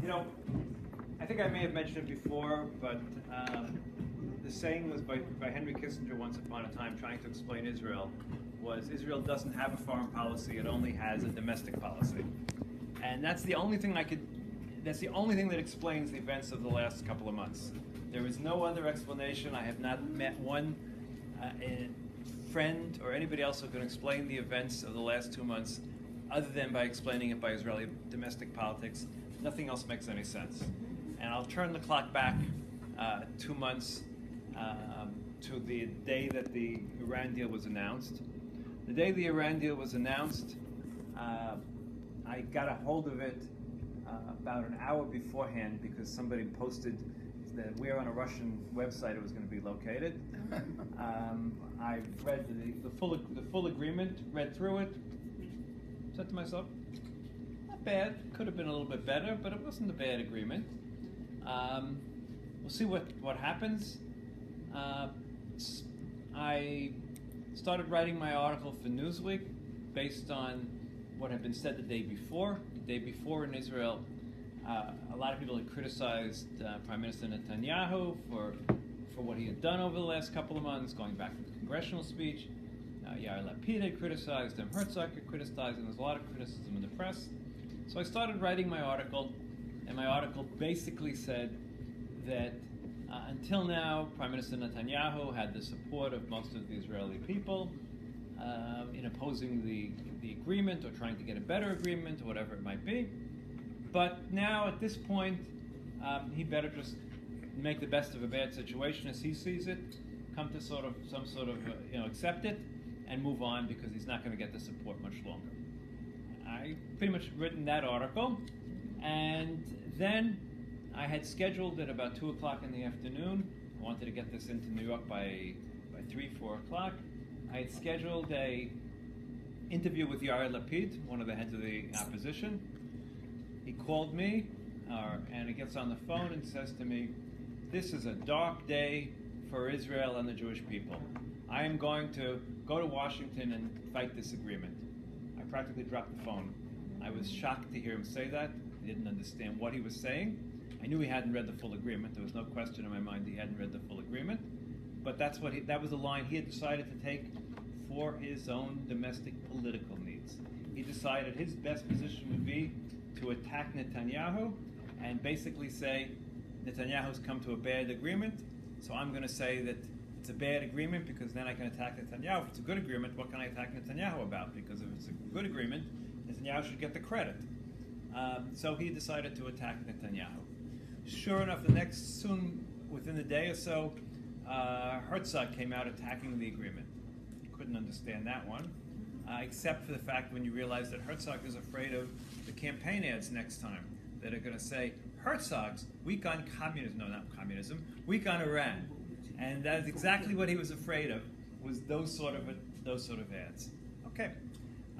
You know, I think I may have mentioned it before, but the saying was by Henry Kissinger once upon a time, trying to explain Israel, was Israel doesn't have a foreign policy; it only has a domestic policy, and that's the only thing that's the only thing that explains the events of the last couple of months. There is no other explanation. I have not met one friend or anybody else who can explain the events of the last 2 months other than by explaining it by Israeli domestic politics. Nothing else makes any sense. And I'll turn the clock back 2 months to the day that the Iran deal was announced. The day the Iran deal was announced, I got a hold of it about an hour beforehand because somebody posted that where on a Russian website it was going to be located. I read the full agreement, read through it, said to myself, not bad. Could have been a little bit better, but it wasn't a bad agreement. We'll see what happens. I started writing my article for Newsweek based on what had been said the day before. The day before in Israel, a lot of people had criticized Prime Minister Netanyahu for what he had done over the last couple of months, going back to the congressional speech. Yair Lapid had criticized him, Herzog had criticized him, there's a lot of criticism in the press. So I started writing my article, and my article basically said that until now, Prime Minister Netanyahu had the support of most of the Israeli people in opposing the agreement or trying to get a better agreement or whatever it might be. But now, at this point, he better just make the best of a bad situation as he sees it, come to some sort of accept it, and move on because he's not going to get the support much longer. I pretty much written that article, and then I had scheduled at about 2 o'clock in the afternoon. I wanted to get this into New York by 3, 4 o'clock. I had scheduled a interview with Yair Lapid, one of the heads of the opposition. He called me, and he gets on the phone and says to me, "This is a dark day for Israel and the Jewish people. I am going to go to Washington and fight this agreement." I practically dropped the phone. I was shocked to hear him say that. I didn't understand what he was saying. I knew he hadn't read the full agreement. There was no question in my mind he hadn't read the full agreement. But that was the line he had decided to take for his own domestic political needs. He decided his best position would be to attack Netanyahu and basically say, Netanyahu's come to a bad agreement, so I'm going to say that it's a bad agreement because then I can attack Netanyahu. If it's a good agreement, what can I attack Netanyahu about? Because if it's a good agreement, Netanyahu should get the credit. So he decided to attack Netanyahu. Sure enough, within a day or so, Herzog came out attacking the agreement. Couldn't understand that one, except for the fact when you realize that Herzog is afraid of the campaign ads next time that are going to say, Herzog's weak on communism, no, not communism, weak on Iran. And that is exactly what he was afraid of, was those sort of ads. Okay.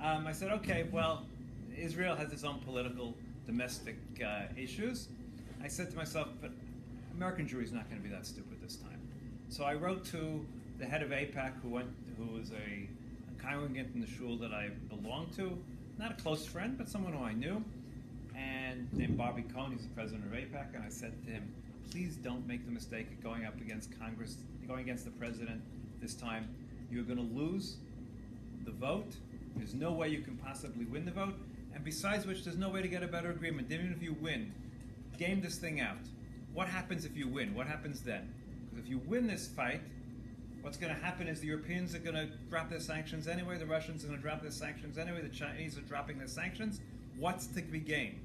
I said, okay, well, Israel has its own political, domestic issues. I said to myself, but American Jewry is not going to be that stupid this time. So I wrote to the head of AIPAC, who was a congregant in the shul that I belonged to, not a close friend, but someone who I knew, and named Bobby Cohn. He's the president of AIPAC, and I said to him, please don't make the mistake of going up against Congress, going against the president this time. You're going to lose the vote. There's no way you can possibly win the vote, and besides which, there's no way to get a better agreement. Even if you win, game this thing out. What happens if you win? What happens then? Because if you win this fight, what's going to happen is the Europeans are going to drop their sanctions anyway, the Russians are going to drop their sanctions anyway, the Chinese are dropping their sanctions. What's to be gained?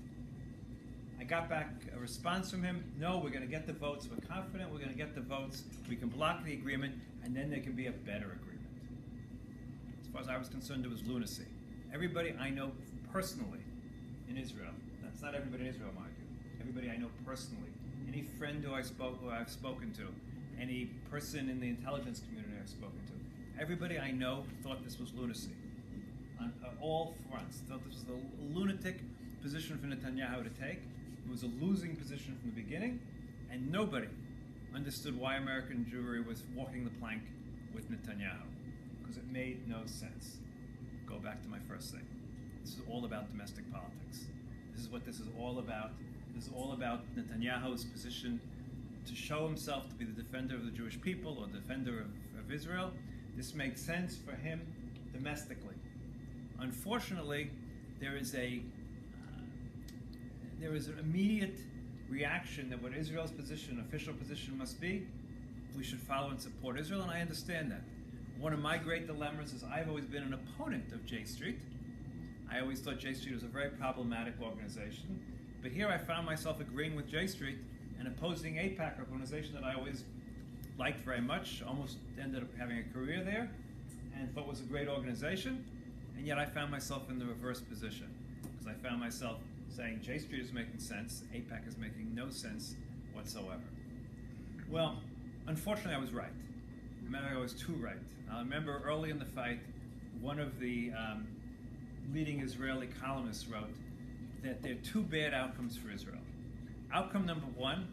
I got back a response from him, no, we're going to get the votes, we're confident we're going to get the votes, we can block the agreement, and then there can be a better agreement. As far as I was concerned, it was lunacy. Everybody I know personally in Israel, that's not everybody in Israel, mind you, everybody I know personally, any friend who I've spoken to, any person in the intelligence community I've spoken to, everybody I know thought this was lunacy. On all fronts, thought this was a lunatic position for Netanyahu to take. It was a losing position from the beginning, and nobody understood why American Jewry was walking the plank with Netanyahu, because it made no sense. Go back to my first thing. This is all about domestic politics. This is what this is all about. It is all about Netanyahu's position to show himself to be the defender of the Jewish people or defender of Israel. This makes sense for him domestically. Unfortunately, there is an immediate reaction that what Israel's position, official position must be, we should follow and support Israel, and I understand that. One of my great dilemmas is I've always been an opponent of J Street. I always thought J Street was a very problematic organization, but here I found myself agreeing with J Street and opposing AIPAC, organization that I always liked very much, almost ended up having a career there, and thought was a great organization, and yet I found myself in the reverse position, because I found myself saying J Street is making sense, AIPAC is making no sense whatsoever. Well, unfortunately I was right. I was too right. I remember early in the fight, one of the leading Israeli columnists wrote that there are two bad outcomes for Israel. Outcome number one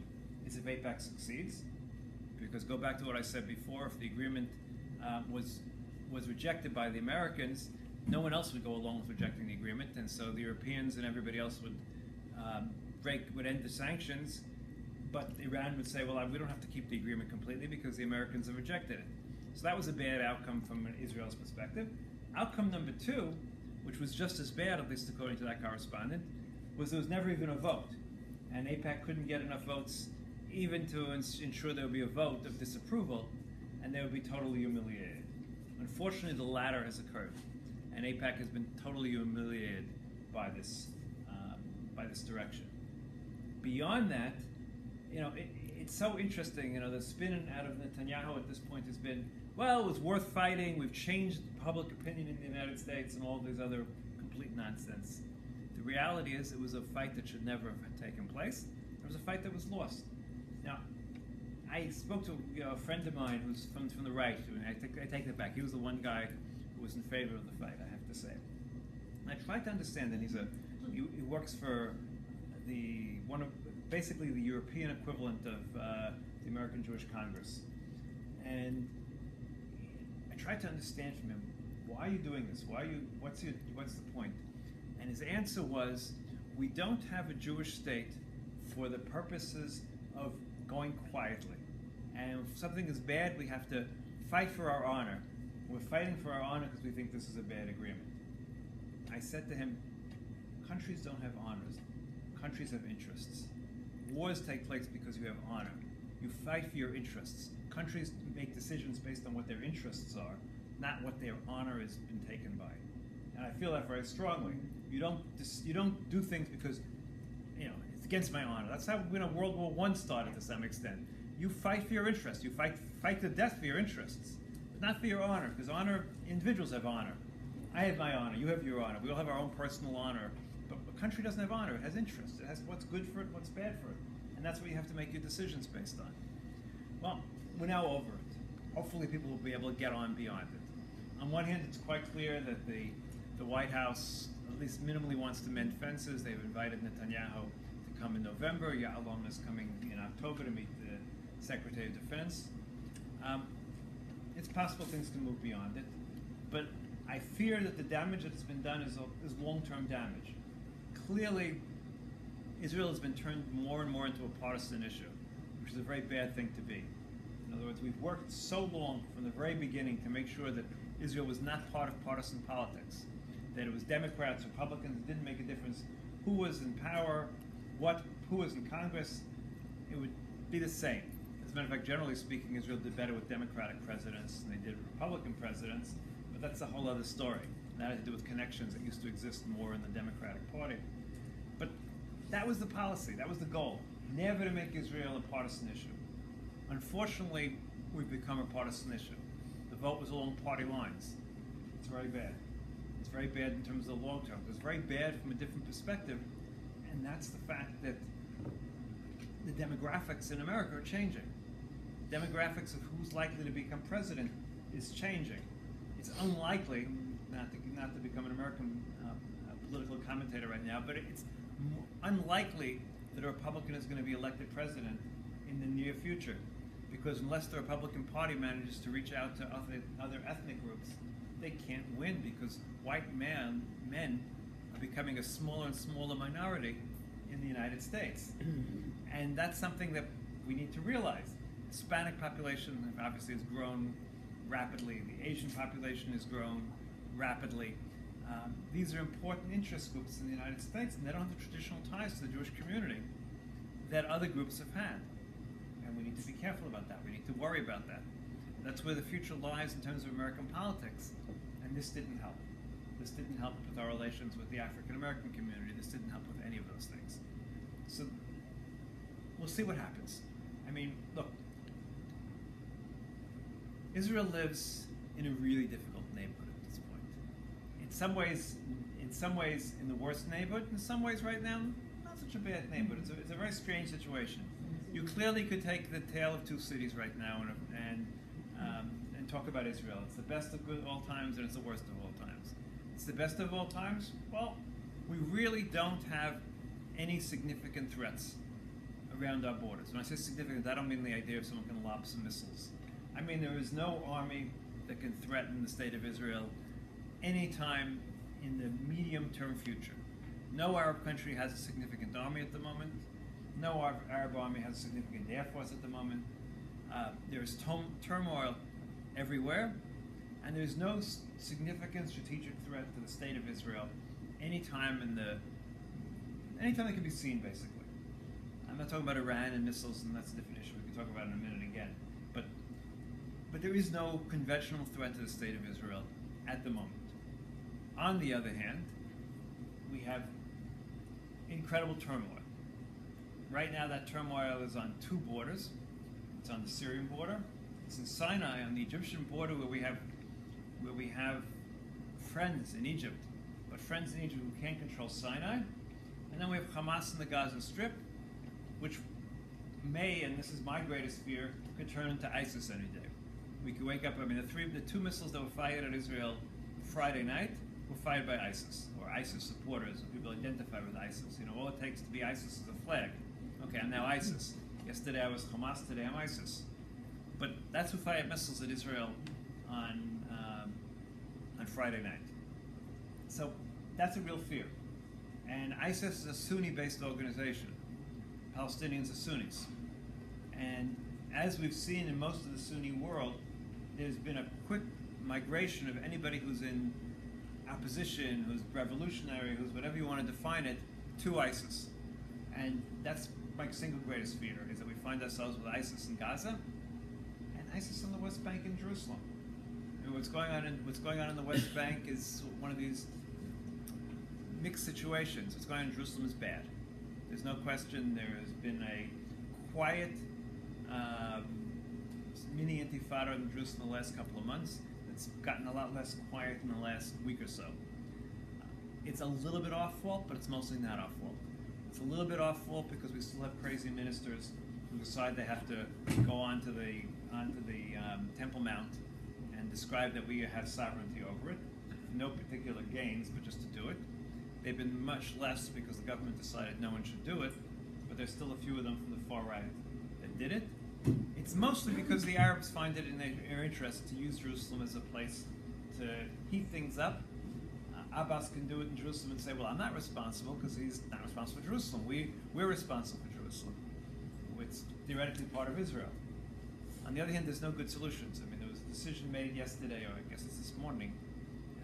is if AIPAC succeeds, because go back to what I said before, if the agreement was rejected by the Americans, no one else would go along with rejecting the agreement, and so the Europeans and everybody else would end the sanctions, but Iran would say, well, we don't have to keep the agreement completely because the Americans have rejected it. So that was a bad outcome from Israel's perspective. Outcome number two, which was just as bad, at least according to that correspondent, was there was never even a vote. And AIPAC couldn't get enough votes even to ensure there would be a vote of disapproval, and they would be totally humiliated. Unfortunately, the latter has occurred, and AIPAC has been totally humiliated by this direction. Beyond that, it's so interesting. The spin out of Netanyahu at this point has been, well, it was worth fighting. We've changed public opinion in the United States and all these other complete nonsense. The reality is it was a fight that should never have taken place. It was a fight that was lost. Now, I spoke to a friend of mine who's from the right. I take that back. He was the one guy who was in favor of the fight, I have to say. And I tried to understand that he works for basically the European equivalent of the American Jewish Congress. And I tried to understand from him, why are you doing this? What's the point? And his answer was, we don't have a Jewish state for the purposes of going quietly. And if something is bad, we have to fight for our honor. We're fighting for our honor because we think this is a bad agreement. I said to him, countries don't have honors. Countries have interests. Wars take place because you have honor. You fight for your interests. Countries make decisions based on what their interests are, not what their honor has been taken by. And I feel that very strongly. You don't do things because it's against my honor. That's how World War I started to some extent. You fight for your interests. You fight to death for your interests, but not for your honor, because individuals have honor. I have my honor. You have your honor. We all have our own personal honor. But a country doesn't have honor. It has interests. It has what's good for it, what's bad for it. And that's what you have to make your decisions based on. Well, we're now over it. Hopefully people will be able to get on beyond it. On one hand, it's quite clear that the White House at least minimally wants to mend fences. They've invited Netanyahu to come in November. Ya'alon is coming in October to meet the Secretary of Defense. It's possible things can move beyond it. But I fear that the damage that's been done is long-term damage. Clearly, Israel has been turned more and more into a partisan issue, which is a very bad thing to be. In other words, we've worked so long from the very beginning to make sure that Israel was not part of partisan politics, that it was Democrats, Republicans, it didn't make a difference who was in power, who was in Congress, it would be the same. As a matter of fact, generally speaking, Israel did better with Democratic presidents than they did with Republican presidents, but that's a whole other story. That had to do with connections that used to exist more in the Democratic Party. But that was the policy, that was the goal, never to make Israel a partisan issue. Unfortunately, we've become a partisan issue. The vote was along party lines. It's very bad. It's very bad in terms of the long term. It's very bad from a different perspective, and that's the fact that the demographics in America are changing. Demographics of who's likely to become president is changing. It's unlikely, not to become an American political commentator right now, but it's unlikely that a Republican is going to be elected president in the near future, because unless the Republican Party manages to reach out to other ethnic groups, they can't win, because white men are becoming a smaller and smaller minority in the United States. And that's something that we need to realize. The Hispanic population obviously has grown rapidly. The Asian population has grown rapidly. These are important interest groups in the United States, and they don't have the traditional ties to the Jewish community that other groups have had. And we need to be careful about that. We need to worry about that. That's where the future lies in terms of American politics. And this didn't help. This didn't help with our relations with the African American community. This didn't help with any of those things. So we'll see what happens. I mean, look, Israel lives in a really difficult neighborhood at this point. In some ways, in the worst neighborhood. In some ways, right now, not such a bad neighborhood. It's a very strange situation. You clearly could take the tale of two cities right now and talk about Israel. It's the best of all times, and it's the worst of all times. It's the best of all times. Well, we really don't have any significant threats around our borders. When I say significant, I don't mean the idea of someone can lob some missiles. I mean there is no army that can threaten the state of Israel anytime in the medium-term future. No Arab country has a significant army at the moment. No Arab army has a significant air force at the moment. There is turmoil everywhere, and there's no significant strategic threat to the state of Israel anytime that can be seen, basically. I'm not talking about Iran and missiles, and that's a different issue. We can talk about it in a minute again. But there is no conventional threat to the state of Israel at the moment. On the other hand, we have incredible turmoil. Right now, that turmoil is on two borders. It's on the Syrian border. It's in Sinai, on the Egyptian border, where we have friends in Egypt, but friends in Egypt who can't control Sinai. And then we have Hamas in the Gaza Strip, which may, and this is my greatest fear, could turn into ISIS any day. We could wake up. I mean, the two missiles that were fired at Israel Friday night were fired by ISIS, or ISIS supporters, or people identify with ISIS. You know, all it takes to be ISIS is a flag. Okay, I'm now ISIS. Yesterday I was Hamas, today I'm ISIS. But that's who fired missiles at Israel on Friday night. So that's a real fear. And ISIS is a Sunni-based organization. Palestinians are Sunnis. And as we've seen in most of the Sunni world, there's been a quick migration of anybody who's in opposition, who's revolutionary, who's whatever you want to define it, to ISIS. And that's my single greatest fear, is that we find ourselves with ISIS in Gaza and ISIS on the West Bank in Jerusalem. And what's going on in the West Bank is one of these mixed situations. What's going on in Jerusalem is bad. There's no question. There has been a quiet mini intifada in Jerusalem the last couple of months. It's gotten a lot less quiet in the last week or so. It's a little bit off fault, but it's mostly not off fault. It's a little bit off fault because we still have crazy ministers who decide they have to go onto the Temple Mount and describe that we have sovereignty over it. No particular gains, but just to do it. They've been much less because the government decided no one should do it, but there's still a few of them from the far right that did it. It's mostly because the Arabs find it in their interest to use Jerusalem as a place to heat things up. Abbas can do it in Jerusalem and say, well, I'm not responsible because he's not responsible for Jerusalem. We're responsible for Jerusalem. It's theoretically part of Israel. On the other hand, there's no good solutions. I mean, there was a decision made yesterday, or I guess it's this morning,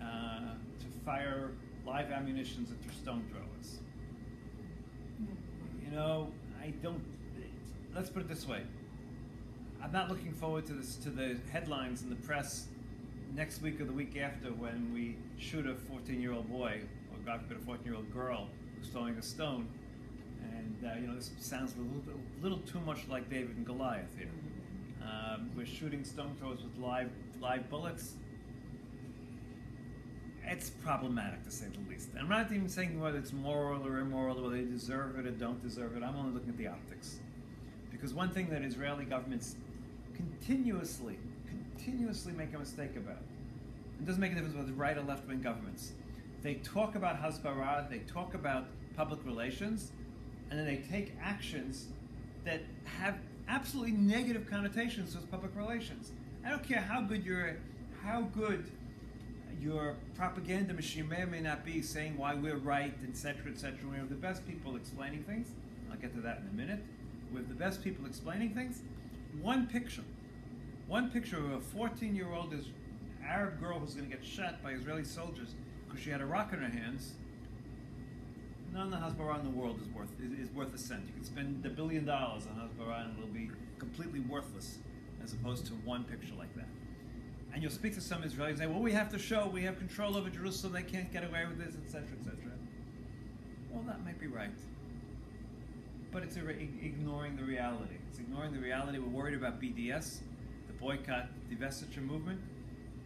to fire live ammunitions at their stone throwers. You know, let's put it this way. I'm not looking forward to the headlines in the press next week or the week after when we shoot a 14-year-old boy, or God forbid a 14-year-old girl who's throwing a stone. And this sounds a little too much like David and Goliath here. We're shooting stone throwers with live bullets. It's problematic, to say the least. I'm not even saying whether it's moral or immoral, whether they deserve it or don't deserve it. I'm only looking at the optics. Because one thing that Israeli governments continuously make a mistake about, it doesn't make a difference whether it's right or left-wing governments. They talk about hasbara, they talk about public relations, and then they take actions that have absolutely negative connotations with public relations. I don't care how good your propaganda machine may or may not be saying why we're right, etc., etc. We have the best people explaining things. I'll get to that in a minute. We have the best people explaining things. One picture of a 14-year-old Arab girl who's going to get shot by Israeli soldiers because she had a rock in her hands. None of the Hasbara in the world is worth a cent. You can spend $1 billion on Hasbara and it'll be completely worthless, as opposed to one picture like that. And you'll speak to some Israelis and say, well, we have to show we have control over Jerusalem, they can't get away with this, etc., etc. Well, that might be right. But it's ignoring the reality. It's ignoring the reality. We're worried about BDS, the boycott, divestiture movement.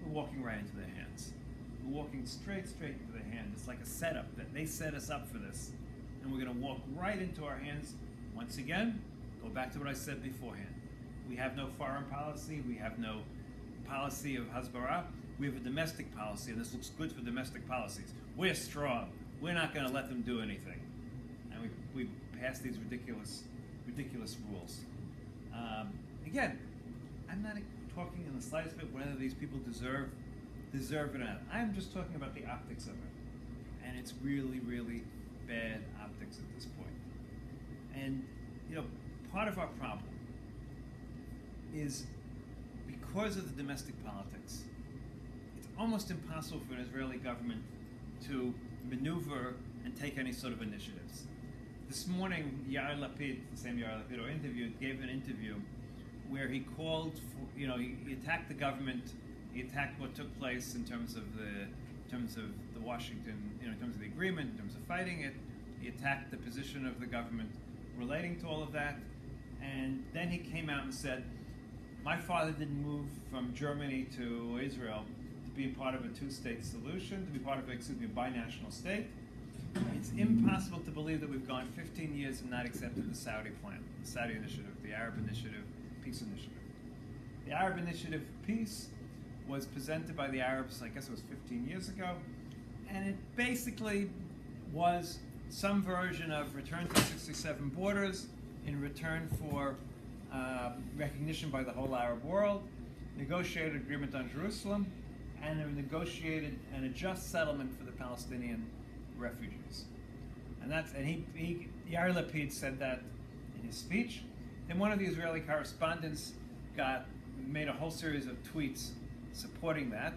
We're walking right into their hands. We're walking straight into their hands. It's like a setup that they set us up for this. And we're going to walk right into our hands. Once again, go back to what I said beforehand. We have no foreign policy. We have no policy of Hasbara. We have a domestic policy, and this looks good for domestic policies. We're strong. We're not going to let them do anything. And we pass these ridiculous rules. Again, I'm not talking in the slightest bit whether these people deserve it or not. I'm just talking about the optics of it. And it's really, really bad optics at this point. And, part of our problem is because of the domestic politics, it's almost impossible for an Israeli government to maneuver and take any sort of initiatives. This morning, Yair Lapid, the same Yair Lapid who gave an interview where he called for, he attacked the government, he attacked what took place in terms of the Washington, in terms of the agreement, in terms of fighting it. He attacked the position of the government relating to all of that, and then he came out and said, my father didn't move from Germany to Israel to be part of a two-state solution, to be part of a binational state. It's impossible to believe that we've gone 15 years and not accepted the Saudi plan, the Saudi initiative, the Arab Initiative, Peace Initiative. The Arab Initiative Peace was presented by the Arabs, I guess it was 15 years ago, and it basically was some version of return to 67 borders in return for recognition by the whole Arab world, negotiated agreement on Jerusalem, and a negotiated and a just settlement for the Palestinian refugees. And Yair Lapid said that in his speech. Then one of the Israeli correspondents made a whole series of tweets supporting that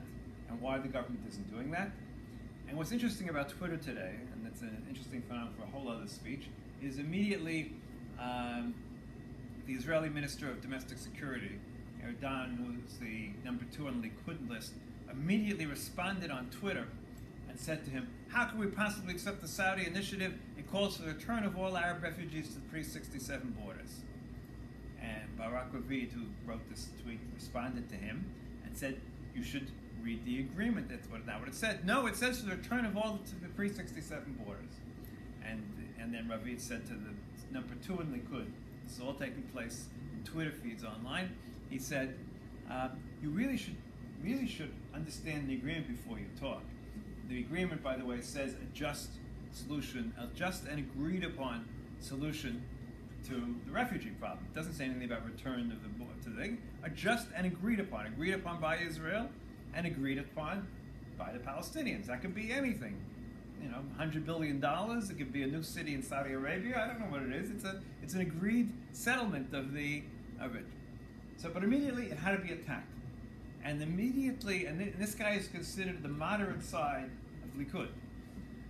and why the government isn't doing that. And what's interesting about Twitter today, and it's an interesting phenomenon for a whole other speech, is immediately the Israeli Minister of Domestic Security, Erdan, who's the number 2 on the Likud list, immediately responded on Twitter and said to him, how can we possibly accept the Saudi initiative? It calls for the return of all Arab refugees to the pre-67 borders. And Barak Ravid, who wrote this tweet, responded to him and said, you should read the agreement. That's not what it said. No, it says for the return of all to the pre-67 borders. And then Ravid said to the number 2 in Likud, this is all taking place in Twitter feeds online, he said, you really should understand the agreement before you talk. The agreement, by the way, says a just and agreed upon solution to the refugee problem. It doesn't say anything about return of to the thing. A just and agreed upon by Israel and agreed upon by the Palestinians. That could be anything. $100 billion. It could be a new city in Saudi Arabia. I don't know what it is. It's an agreed settlement of it. So, but immediately it had to be attacked. And this guy is considered the moderate side of Likud.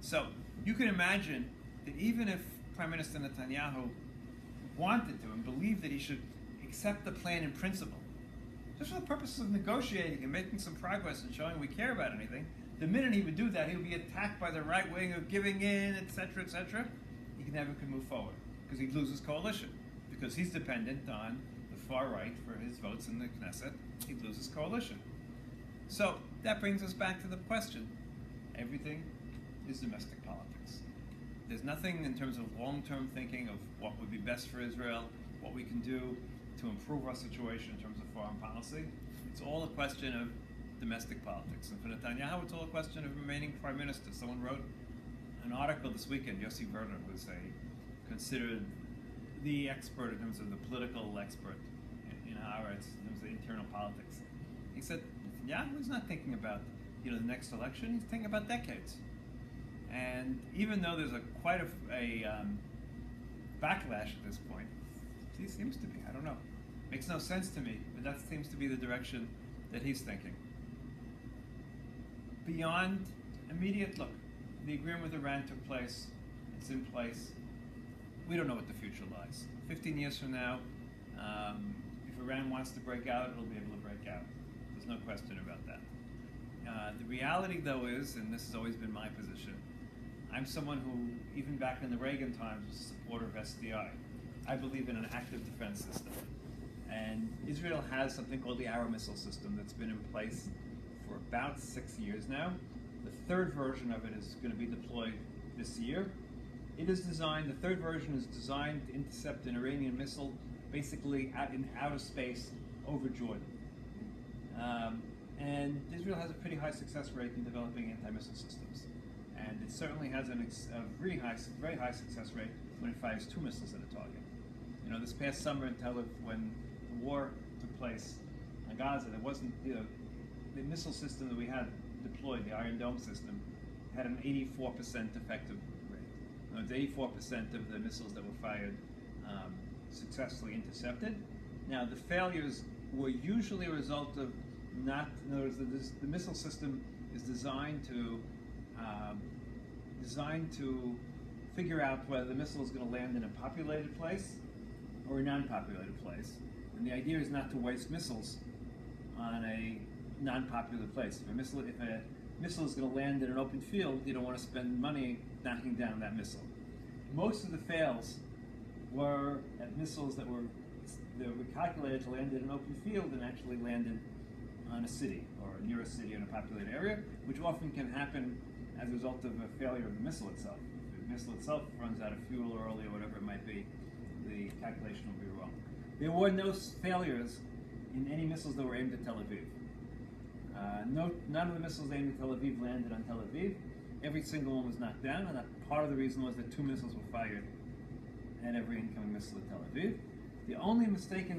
So you can imagine that even if Prime Minister Netanyahu wanted to and believed that he should accept the plan in principle, just for the purposes of negotiating and making some progress and showing we care about anything, the minute he would do that, he would be attacked by the right wing of giving in, etc., etc. He never could move forward because he'd lose his coalition, because he's dependent on the far right for his votes in the Knesset. He'd lose his coalition. So that brings us back to the question. Everything is domestic politics. There's nothing in terms of long-term thinking of what would be best for Israel, what we can do to improve our situation in terms of foreign policy. It's all a question of domestic politics. And for Netanyahu, it's all a question of remaining prime minister. Someone wrote an article this weekend, Yossi Werner, who's considered the expert in terms of the political expert in Haaretz, in terms of internal politics. He said, Netanyahu is not thinking about the next election, he's thinking about decades. And even though there's quite a backlash at this point, he seems to be, I don't know. Makes no sense to me, but that seems to be the direction that he's thinking. Beyond immediate, look, the agreement with Iran took place, it's in place. We don't know what the future lies. 15 years from now, if Iran wants to break out, it'll be able to break out. There's no question about that. The reality, though, is, and this has always been my position, I'm someone who, even back in the Reagan times, was a supporter of SDI. I believe in an active defense system. And Israel has something called the Arrow missile system that's been in place for about 6 years now. The third version of it is going to be deployed this year. It is designed, the third version is designed to intercept an Iranian missile basically in outer space over Jordan. And Israel has a pretty high success rate in developing anti-missile systems. And it certainly has a very high success rate when it fires 2 missiles at a target. This past summer in Tel Aviv, when the war took place in Gaza, there wasn't, the missile system that we had deployed, the Iron Dome system, had an 84% effective rate. It's 84% of the missiles that were fired successfully intercepted. Now, the failures were usually a result of not, in other words, the missile system is designed to figure out whether the missile is going to land in a populated place or a non-populated place. And the idea is not to waste missiles on a non-popular place. If a missile is going to land in an open field, you don't want to spend money knocking down that missile. Most of the fails were at missiles that were calculated to land in an open field and actually landed on a city or near a city in a populated area, which often can happen as a result of a failure of the missile itself. If the missile itself runs out of fuel early or whatever it might be, the calculation will be wrong. There were no failures in any missiles that were aimed at Tel Aviv. None of the missiles aimed at Tel Aviv landed on Tel Aviv. Every single one was knocked down, and part of the reason was that 2 missiles were fired at every incoming missile at Tel Aviv. The only mistake that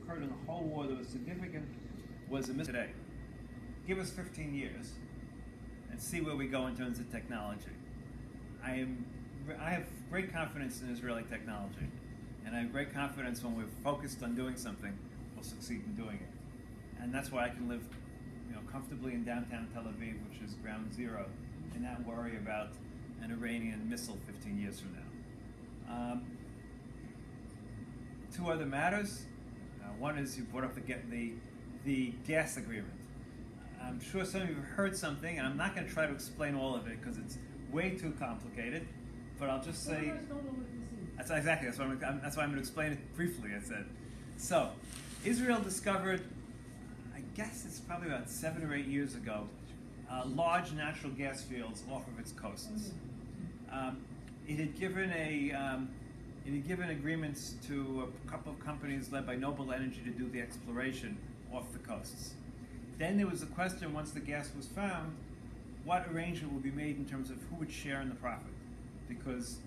occurred in the whole war that was significant was a missile today. Give us 15 years and see where we go in terms of technology. I have great confidence in Israeli technology, and I have great confidence when we're focused on doing something, we'll succeed in doing it. And that's why I can live comfortably in downtown Tel Aviv, which is ground zero, and not worry about an Iranian missile 15 years from now. 2 other matters. One is you brought up the gas agreement. I'm sure some of you have heard something, and I'm not going to try to explain all of it because it's way too complicated, but I'll just say... That's why I'm going to explain it briefly, I said. So, Israel discovered, I guess it's probably about 7 or 8 years ago, large natural gas fields off of its coasts. It had given agreements to a couple of companies led by Noble Energy to do the exploration off the coasts. Then there was a question, once the gas was found, what arrangement would be made in terms of who would share in the profit? Because,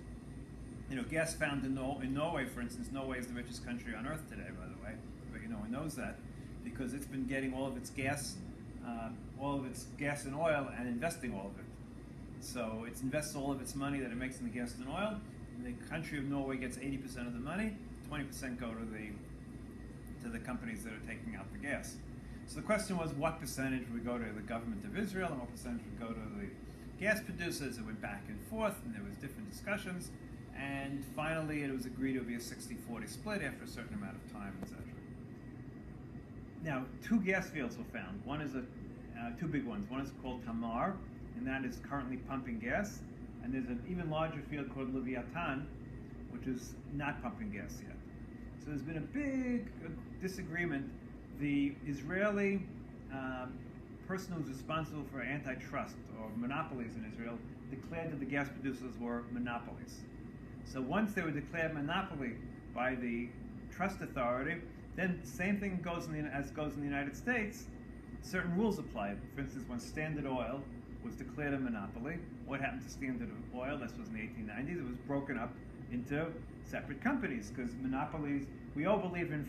gas found in Norway, for instance, Norway is the richest country on earth today, by the way. But one knows that because it's been getting all of its gas and oil and investing all of it. So it invests all of its money that it makes in the gas and oil. And the country of Norway gets 80% of the money. 20% go to the companies that are taking out the gas. So the question was, what percentage would go to the government of Israel and what percentage would go to the gas producers? It went back and forth, and there was different discussions. And finally, it was agreed it would be a 60-40 split after a certain amount of time, etc. Now, 2 gas fields were found. One is 2 big ones. One is called Tamar, and that is currently pumping gas. And there's an even larger field called Leviathan, which is not pumping gas yet. So there's been a big disagreement. The Israeli person who's responsible for antitrust or monopolies in Israel declared that the gas producers were monopolies. So once they were declared monopoly by the trust authority, then same thing goes as goes in the United States. Certain rules apply. For instance, when Standard Oil was declared a monopoly, what happened to Standard Oil? This was in the 1890s. It was broken up into separate companies because monopolies. We all believe in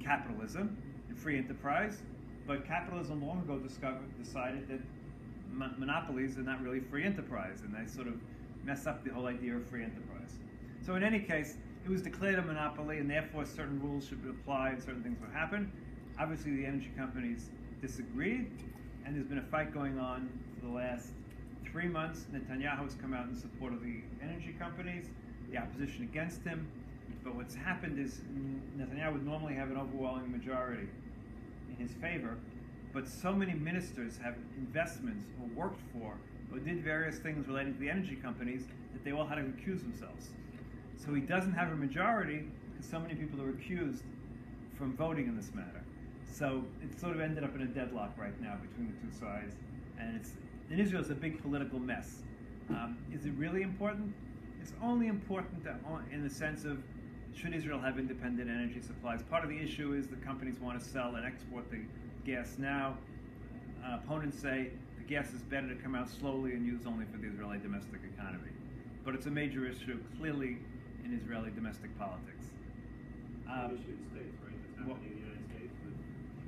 capitalism, in free enterprise, But capitalism long ago decided that monopolies are not really free enterprise, and they sort of mess up the whole idea of free enterprise. So in any case, it was declared a monopoly, and therefore certain rules should be applied, and certain things would happen. Obviously, the energy companies disagreed, and there's been a fight going on for the last 3 months. Netanyahu has come out in support of the energy companies, the opposition against him. But what's happened is Netanyahu would normally have an overwhelming majority in his favor, but so many ministers have investments or worked for or did various things relating to the energy companies that they all had to recuse themselves. So he doesn't have a majority because so many people are recused from voting in this matter. So it sort of ended up in a deadlock right now between the two sides, and in Israel it's a big political mess. Is it really important? It's only important in the sense of, should Israel have independent energy supplies? Part of the issue is the companies want to sell and export the gas now. Opponents say the gas is better to come out slowly and used only for the Israeli domestic economy. But it's a major issue, clearly, in Israeli domestic politics. Issue in states, right? That's happening in the United States with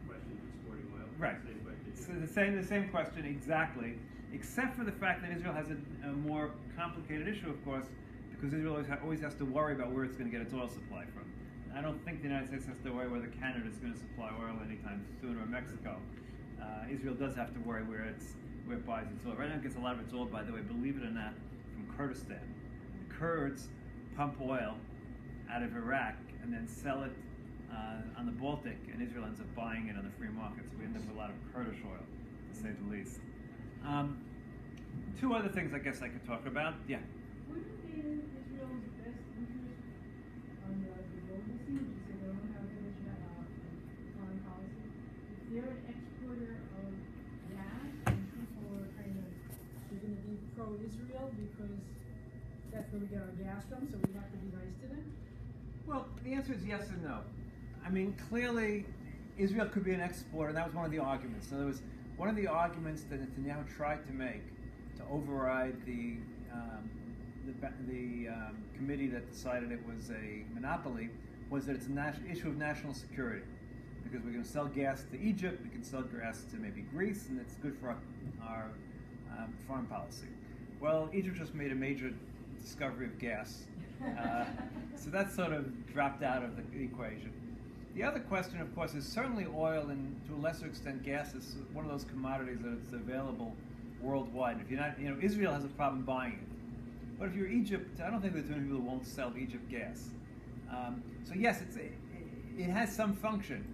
questions of exporting oil. Right. So the same question exactly, except for the fact that Israel has a more complicated issue, of course, because Israel always has to worry about where it's going to get its oil supply from. I don't think the United States has to worry whether Canada is going to supply oil anytime soon, or Mexico. Israel does have to worry where it buys its oil. Right now it gets a lot of its oil, by the way, believe it or not, from Kurdistan. The Kurds pump oil out of Iraq and then sell it on the Baltic, and Israel ends up buying it on the free market. So we end up with a lot of Kurdish oil, to say the least. Two other things I guess I could talk about. Yeah. Wouldn't it be in Israel's best interest on the global scene, which is they don't have a good foreign policy? If they're an exporter of gas and people are they're going to be pro-Israel because that's where we get our gas from, so we have to be nice to them? Well, the answer is yes and no. I mean, clearly, Israel could be an exporter, and that was one of the arguments. So there was one of the arguments that Netanyahu tried to make to override the committee that decided it was a monopoly, was that it's an issue of national security. Because we're going to sell gas to Egypt, we can sell gas to maybe Greece, and it's good for our foreign policy. Well, Egypt just made a major discovery of gas. So that sort of dropped out of the equation. The other question, of course, is certainly oil, and to a lesser extent gas is one of those commodities that is available worldwide. If you're not, Israel has a problem buying it. But if you're Egypt, I don't think there's many people who won't sell Egypt gas. So yes, it has some function,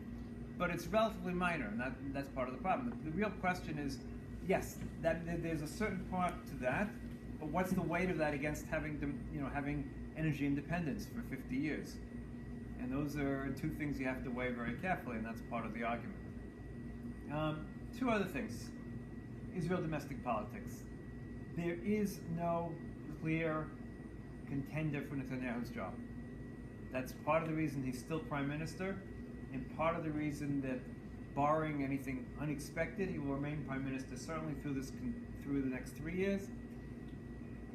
but it's relatively minor, and that's part of the problem. The real question is, yes, that there's a certain part to that, but what's the weight of that against having energy independence for 50 years? And those are two things you have to weigh very carefully, and that's part of the argument. Two other things. Israel domestic politics. There is no clear contender for Netanyahu's job. That's part of the reason he's still prime minister, and part of the reason that, barring anything unexpected, he will remain prime minister certainly through the next 3 years,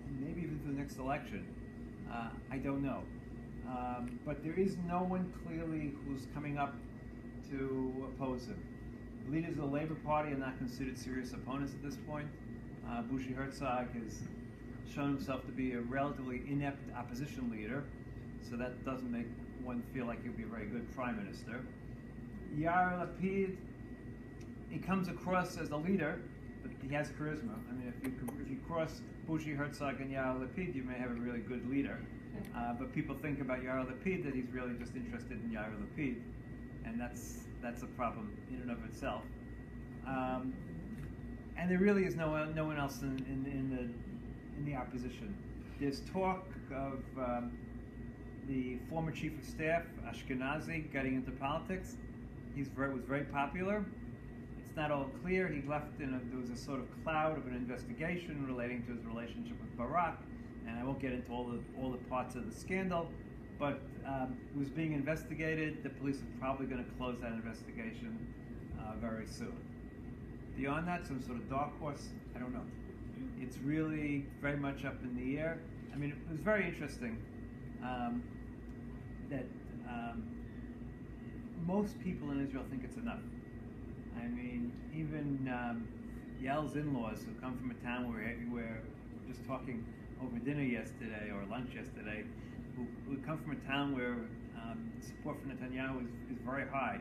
and maybe even through the next election. I don't know. But there is no one clearly who's coming up to oppose him. The leaders of the Labour Party are not considered serious opponents at this point. Bushi Herzog has shown himself to be a relatively inept opposition leader, so that doesn't make one feel like he'll be a very good prime minister. Yair Lapid, he comes across as a leader, but he has charisma. I mean, if you cross Bushi Herzog and Yair Lapid, you may have a really good leader. But people think about Yair Lapid that he's really just interested in Yair Lapid, and that's a problem in and of itself. And there really is no one else in the opposition. There's talk of the former chief of staff Ashkenazi getting into politics. He was very popular. It's not all clear. He left there was a sort of cloud of an investigation relating to his relationship with Barak. And I won't get into all the parts of the scandal, but it was being investigated. The police are probably going to close that investigation very soon. Beyond that, some sort of dark horse, I don't know. It's really very much up in the air. I mean, it was very interesting that most people in Israel think it's enough. I mean, even Yael's in-laws who come from a town where we're just talking over dinner yesterday or lunch yesterday, who come from a town where support for Netanyahu is very high.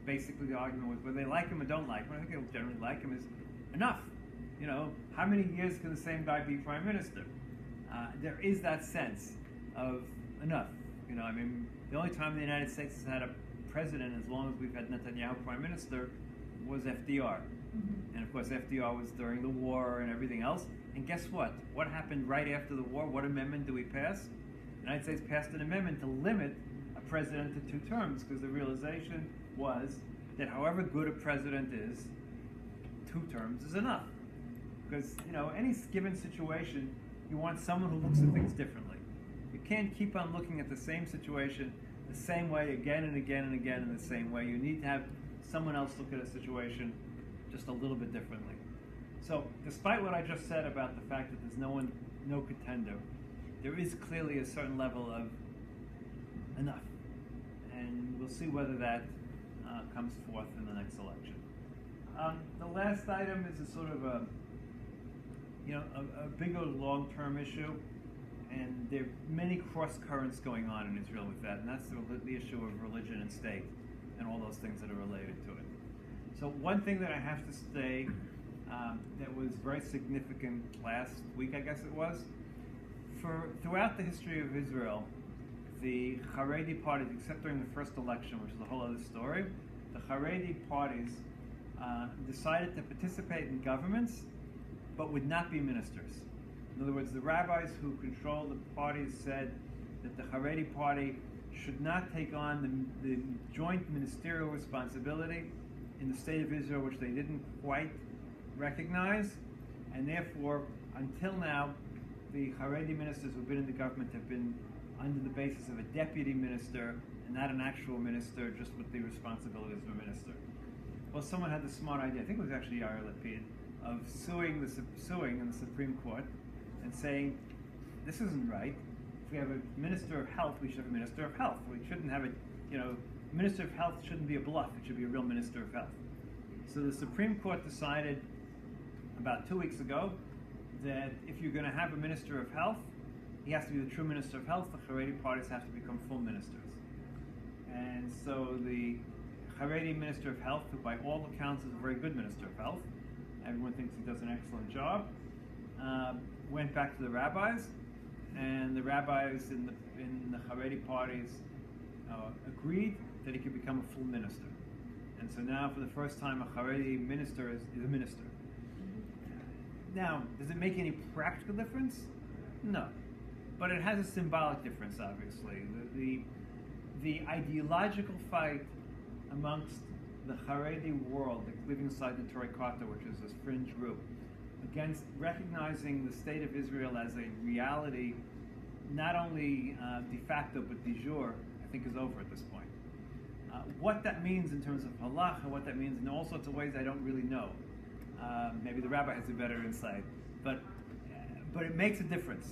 Basically, the argument was whether they like him or don't like him. I think they'll generally like him. Is enough. You know, how many years can the same guy be prime minister? There is that sense of enough. You know, I mean, the only time the United States has had a president as long as we've had Netanyahu prime minister was FDR. And of course, FDR was during the war and everything else. And guess what? What happened right after the war? What amendment do we pass? The United States passed an amendment to limit a president to 2 terms because the realization was that however good a president is, 2 terms is enough. Because, you know, any given situation, you want someone who looks at things differently. You can't keep on looking at the same situation the same way again and again and again in the same way. You need to have someone else look at a situation just a little bit differently. So, despite what I just said about the fact that there's no contender, there is clearly a certain level of enough. And we'll see whether that comes forth in the next election. The last item is a sort of a bigger long-term issue, and there are many cross currents going on in Israel with that, and that's the issue of religion and state and all those things that are related to it. So one thing that I have to say that was very significant last week, I guess it was, throughout the history of Israel, the Haredi parties, except during the first election, which is a whole other story, the Haredi parties decided to participate in governments but would not be ministers. In other words, the rabbis who control the parties said that the Haredi party should not take on the joint ministerial responsibility in the state of Israel, which they didn't quite recognize, and therefore, until now, the Haredi ministers who've been in the government have been under the basis of a deputy minister and not an actual minister, just with the responsibilities of a minister. Well, someone had the smart idea, I think it was actually Yair Lapid, of suing in the Supreme Court and saying, this isn't right. If we have a minister of health, we should have a minister of health. We shouldn't have minister of health shouldn't be a bluff. It should be a real minister of health. So the Supreme Court decided about 2 weeks ago that if you're going to have a minister of health, he has to be the true minister of health. The Haredi parties have to become full ministers. And so the Haredi minister of health, who by all accounts is a very good minister of health, everyone thinks he does an excellent job, went back to the rabbis, and the rabbis in the Haredi parties agreed that he could become a full minister. And so now, for the first time, a Haredi minister is a minister. Now, does it make any practical difference? No. But it has a symbolic difference, obviously. The ideological fight amongst the Haredi world, living inside the Torah Kata, which is this fringe group, against recognizing the state of Israel as a reality, not only de facto but de jure, I think is over at this point. What that means in terms of halacha, what that means in all sorts of ways, I don't really know. Maybe the rabbi has a better insight, but it makes a difference.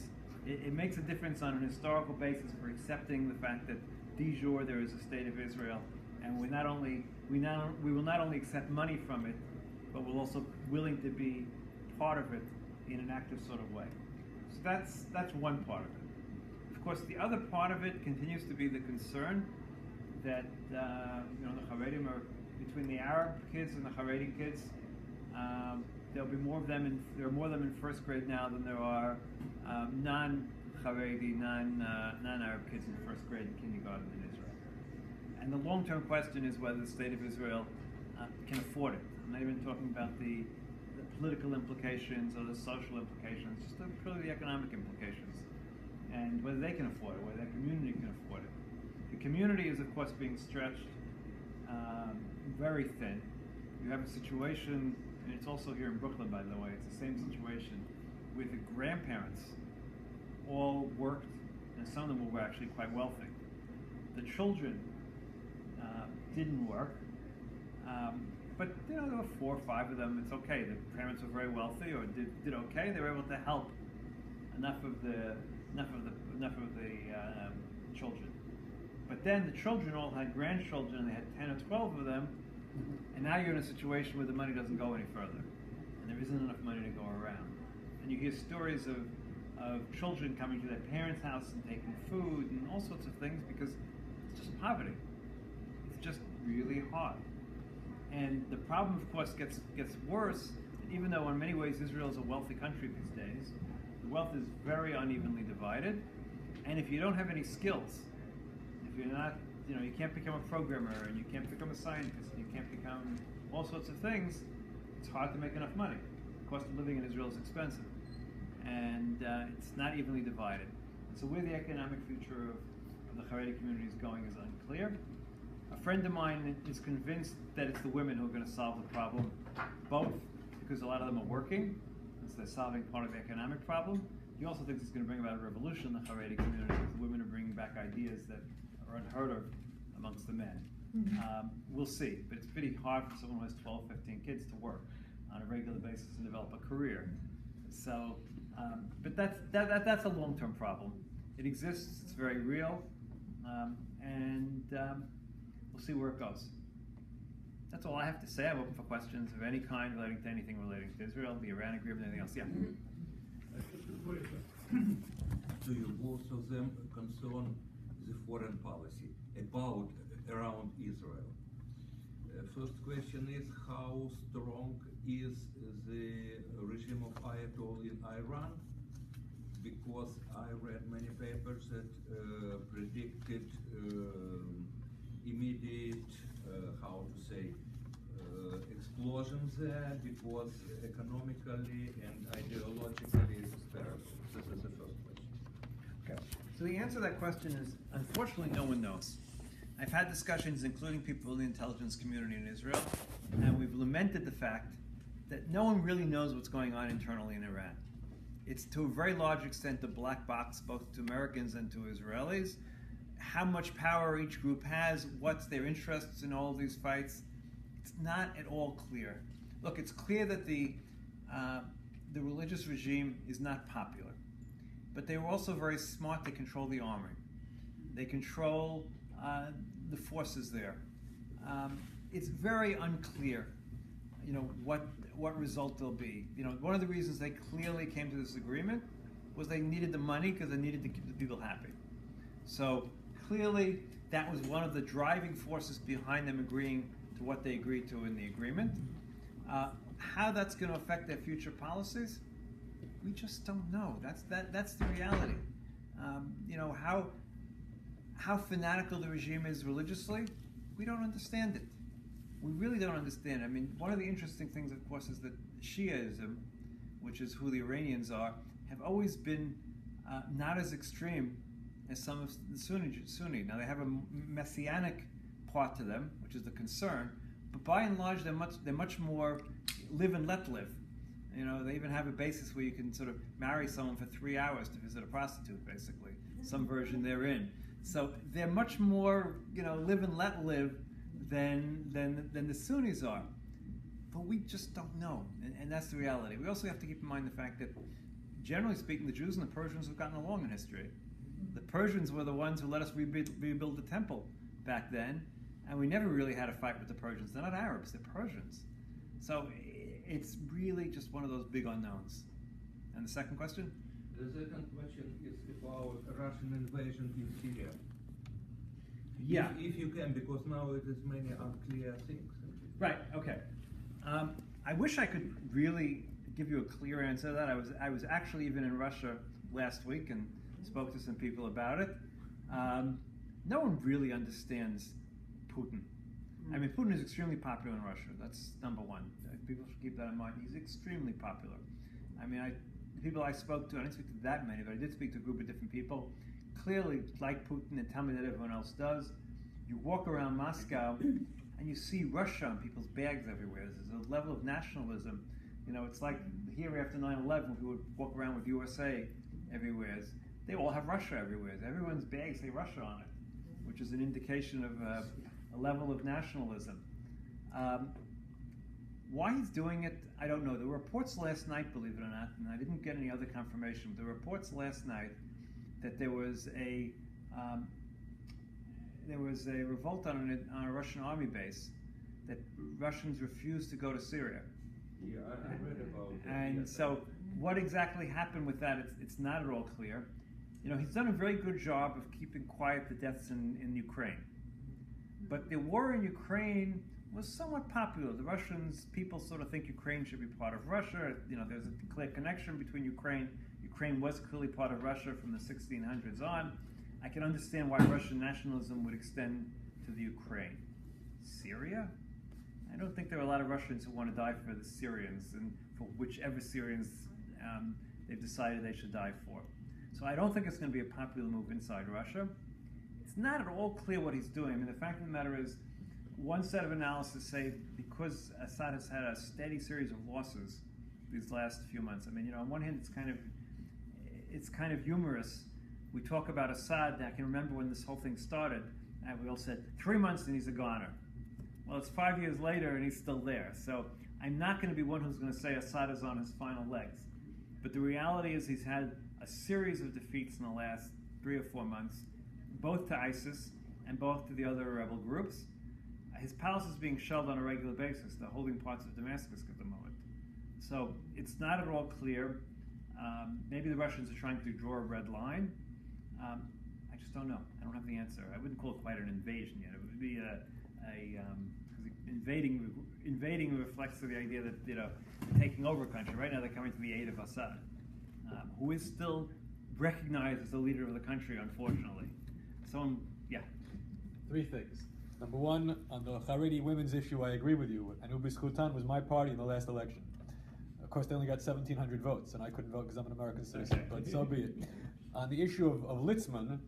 It makes a difference on an historical basis for accepting the fact that de jure there is a state of Israel, and we will not only accept money from it, but we're also willing to be part of it in an active sort of way. So that's one part of it. Of course, the other part of it continues to be the concern that the Haredim are between the Arab kids and the Haredi kids. There'll be more of them. There are more of them in first grade now than there are non-Haredi, non-Arab kids in first grade and kindergarten in Israel. And the long-term question is whether the state of Israel can afford it. I'm not even talking about the political implications or the social implications, just purely the economic implications, and whether they can afford it, whether their community can afford it. The community is, of course, being stretched very thin. You have a situation, and it's also here in Brooklyn, by the way, it's the same situation, with the grandparents all worked, and some of them were actually quite wealthy. The children didn't work, but there were 4 or 5 of them. It's okay. The parents were very wealthy, or did okay. They were able to help enough of the children. But then the children all had grandchildren, and they had 10 or 12 of them, And now you're in a situation where the money doesn't go any further, and there isn't enough money to go around. And you hear stories of children coming to their parents' house and taking food and all sorts of things because it's just poverty. It's just really hard. And the problem, of course, gets worse. Even though in many ways Israel is a wealthy country these days, the wealth is very unevenly divided. And if you don't have any skills, if you're not, you can't become a programmer and you can't become a scientist, and you can't become all sorts of things, it's hard to make enough money. The cost of living in Israel is expensive. And it's not evenly divided. So where the economic future of the Haredi community is going is unclear. A friend of mine is convinced that it's the women who are going to solve the problem, both because a lot of them are working, so they're solving part of the economic problem. He also thinks it's going to bring about a revolution in the Haredi community because the women are bringing back ideas that are unheard of amongst the men. We'll see, but it's pretty hard for someone who has 12, 15 kids to work on a regular basis and develop a career. So, but that's a long-term problem. It exists, it's very real, and we'll see where it goes. That's all I have to say. I'm open for questions of any kind relating to anything relating to Israel, the Iran agreement, anything else. Yeah. Do you both of them concern the foreign policy around Israel? First question is, how strong is the regime of Ayatollah in Iran? Because I read many papers that predicted immediate, explosions there because economically and ideologically it's terrible. This is the first question. Okay. So the answer to that question is, unfortunately, no one knows. I've had discussions, including people in the intelligence community in Israel, and we've lamented the fact that no one really knows what's going on internally in Iran. It's to a very large extent a black box, both to Americans and to Israelis. How much power each group has, what's their interests in all of these fights, it's not at all clear. Look, it's clear that the religious regime is not popular, but they were also very smart to control the army. They control the forces there. It's very unclear, what result there'll be. One of the reasons they clearly came to this agreement was they needed the money because they needed to keep the people happy. So clearly, that was one of the driving forces behind them agreeing to what they agreed to in the agreement. How that's going to affect their future policies, we just don't know. That's the reality. How fanatical the regime is religiously, we don't understand it. We really don't understand it. I mean, one of the interesting things, of course, is that Shiaism, which is who the Iranians are, have always been not as extreme as some of the Sunni. Now, they have a messianic part to them, which is the concern, but by and large, they're much more live and let live. They even have a basis where you can sort of marry someone for 3 hours to visit a prostitute, basically. Some version they're in. So they're much more, live and let live than the Sunnis are. But we just don't know, and that's the reality. We also have to keep in mind the fact that, generally speaking, the Jews and the Persians have gotten along in history. The Persians were the ones who let us rebuild the temple back then, and we never really had a fight with the Persians. They're not Arabs, they're Persians. So it's really just one of those big unknowns. And the second question? The second question is about Russian invasion in Syria. Yeah. If you can, because now it is many unclear things. Right, okay. I wish I could really give you a clear answer to that. I was actually even in Russia last week and spoke to some people about it. No one really understands Putin. I mean, Putin is extremely popular in Russia. That's number one. People should keep that in mind. He's extremely popular. I mean, the people I spoke to, I didn't speak to that many, but I did speak to a group of different people, clearly like Putin and tell me that everyone else does. You walk around Moscow and you see Russia on people's bags everywhere. There's a level of nationalism. It's like here after 9/11, we would walk around with USA everywhere. They all have Russia everywhere. Everyone's bags say Russia on it, which is an indication of a level of nationalism. Why he's doing it, I don't know. There were reports last night, believe it or not, and I didn't get any other confirmation, but there were reports last night that there was a revolt on a Russian army base that Russians refused to go to Syria. Yeah, I read about it. And yes. so what exactly happened with that, it's not at all clear. He's done a very good job of keeping quiet the deaths in Ukraine. But the war in Ukraine was somewhat popular. The people sort of think Ukraine should be part of Russia. There's a clear connection between Ukraine. Ukraine was clearly part of Russia from the 1600s on. I can understand why Russian nationalism would extend to the Ukraine. Syria? I don't think there are a lot of Russians who want to die for the Syrians and for whichever Syrians they've decided they should die for. So I don't think it's going to be a popular move inside Russia. It's not at all clear what he's doing. I mean, the fact of the matter is, one set of analysis say because Assad has had a steady series of losses these last few months. I mean, on one hand, it's kind of humorous. We talk about Assad. I can remember when this whole thing started, and we all said 3 months and he's a goner. Well, it's 5 years later and he's still there. So I'm not going to be one who's going to say Assad is on his final legs. But the reality is he's had a series of defeats in the last 3 or 4 months, both to ISIS and both to the other rebel groups. His palace is being shelled on a regular basis. They're holding parts of Damascus at the moment. So it's not at all clear. Maybe the Russians are trying to draw a red line. I just don't know. I don't have the answer. I wouldn't call it quite an invasion yet. It would be invading reflects the idea that they're taking over a country. Right now they're coming to the aid of Assad, who is still recognized as the leader of the country, unfortunately. Three things. Number one, on the Haredi women's issue, I agree with you. And Ubiskutan was my party in the last election. Of course, they only got 1,700 votes, and I couldn't vote because I'm an American citizen, but so be it. On the issue of Litzman,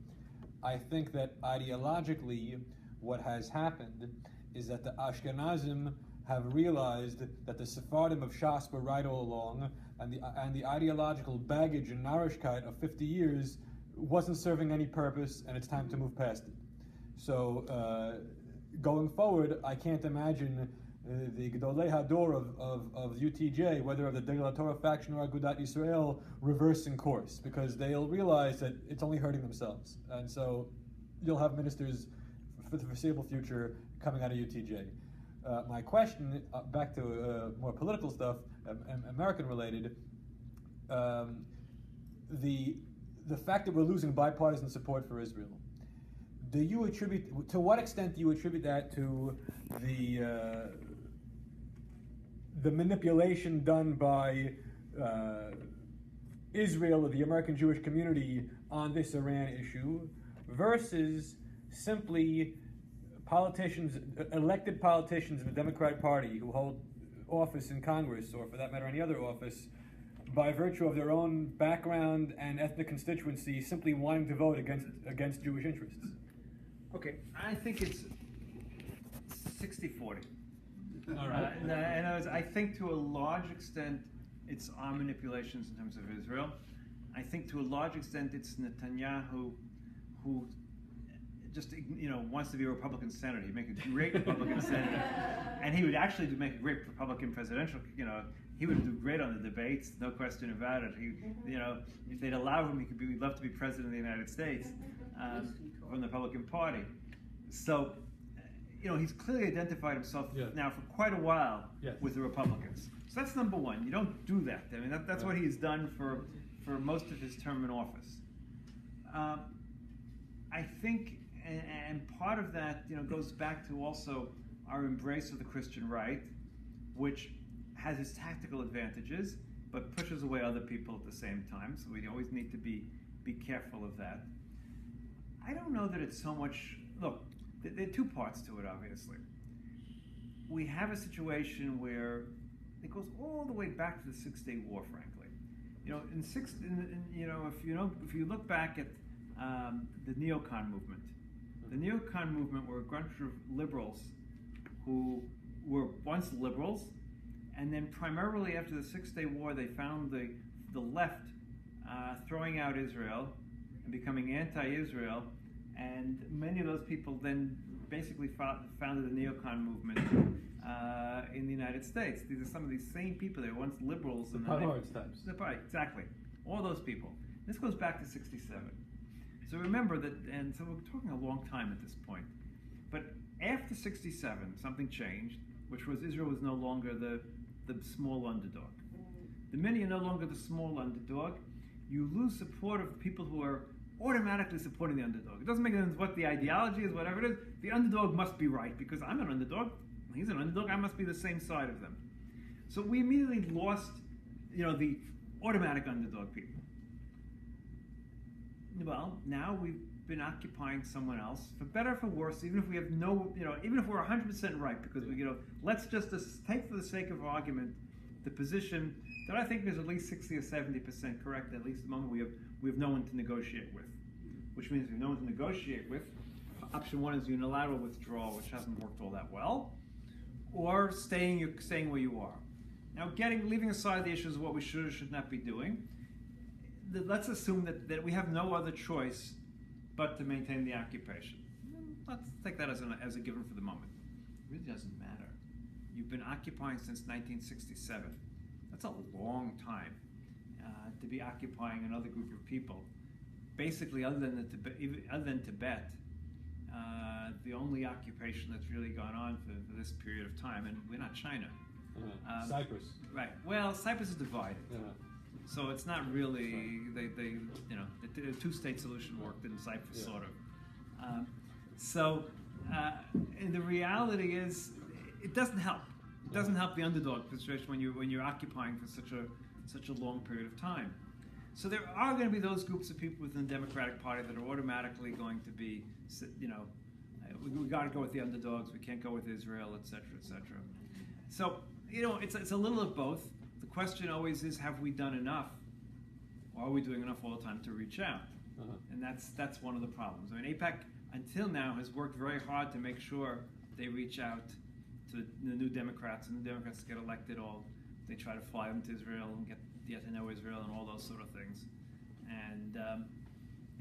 I think that ideologically what has happened is that the Ashkenazim have realized that the Sephardim of Shas were right all along, and the ideological baggage and narishkeit of 50 years wasn't serving any purpose, and it's time to move past it. So going forward, I can't imagine the Gdolei Hador of UTJ, whether of the Degel Torah faction or Agudat Yisrael, reversing course, because they'll realize that it's only hurting themselves. And so you'll have ministers for the foreseeable future coming out of UTJ. My question, back to more political stuff, American related, the fact that we're losing bipartisan support for Israel, to what extent do you attribute that to the manipulation done by Israel or the American Jewish community on this Iran issue versus simply elected politicians in the Democratic Party who hold office in Congress, or for that matter any other office, by virtue of their own background and ethnic constituency, simply wanting to vote against Jewish interests? Okay, I think it's 60-40. All right. I think to a large extent it's our manipulations in terms of Israel. I think to a large extent it's Netanyahu who just wants to be a Republican senator. He'd make a great Republican senator, and he would actually make a great Republican presidential. He would do great on the debates, no question about it. If they'd allow him, he'd love to be president of the United States from the Republican Party. So, he's clearly identified himself now for quite a while with the Republicans. So that's number one. You don't do that. I mean, that's what he's done for most of his term in office. I think, and part of that, goes back to also our embrace of the Christian right, which has its tactical advantages, but pushes away other people at the same time. So we always need to be careful of that. I don't know that it's so much. Look, there are two parts to it. Obviously, we have a situation where it goes all the way back to the 6-Day War. Frankly, if you look back at the neocon movement. The neocon movement were a bunch of liberals who were once liberals, and then primarily after the 6-Day War, they found the left throwing out Israel and becoming anti-Israel, and many of those people then basically founded the neocon movement in the United States. These are some of these same people. They were once liberals. The Polaroid types. Right, exactly. All those people. This goes back to 1967. So remember that, and so we're talking a long time at this point. But after 67, something changed, which was Israel was no longer the small underdog. The minute you're no longer the small underdog, you lose support of people who are automatically supporting the underdog. It doesn't make sense what the ideology is, whatever it is. The underdog must be right because I'm an underdog. He's an underdog. I must be the same side of them. So we immediately lost, the automatic underdog people. Well, now we've been occupying someone else, for better or for worse, even if we have even if we're 100% right, because let's just take for the sake of argument the position that I think is at least 60 or 70% correct, at least at the moment we have no one to negotiate with. Which means we have no one to negotiate with. Option one is unilateral withdrawal, which hasn't worked all that well, or staying where you are. Now, leaving aside the issues of what we should or should not be doing, let's assume that we have no other choice but to maintain the occupation. Let's take that as a given for the moment. It really doesn't matter. You've been occupying since 1967. That's a long time to be occupying another group of people. Basically, other than Tibet, the only occupation that's really gone on for this period of time, and we're not China. Cyprus. Right. Well, Cyprus is divided. So it's not really, the two-state solution worked in Cyprus, sort of. And the reality is, it doesn't help. It doesn't help the underdog situation when you're occupying for such a long period of time. So there are going to be those groups of people within the Democratic Party that are automatically going to be, we got to go with the underdogs. We can't go with Israel, et cetera, et cetera. So it's a little of both. The question always is, have we done enough? Or are we doing enough all the time to reach out? And that's one of the problems. I mean, AIPAC until now has worked very hard to make sure they reach out to the New Democrats, and the Democrats get elected. They try to fly them to Israel and get to know Israel and all those sort of things. And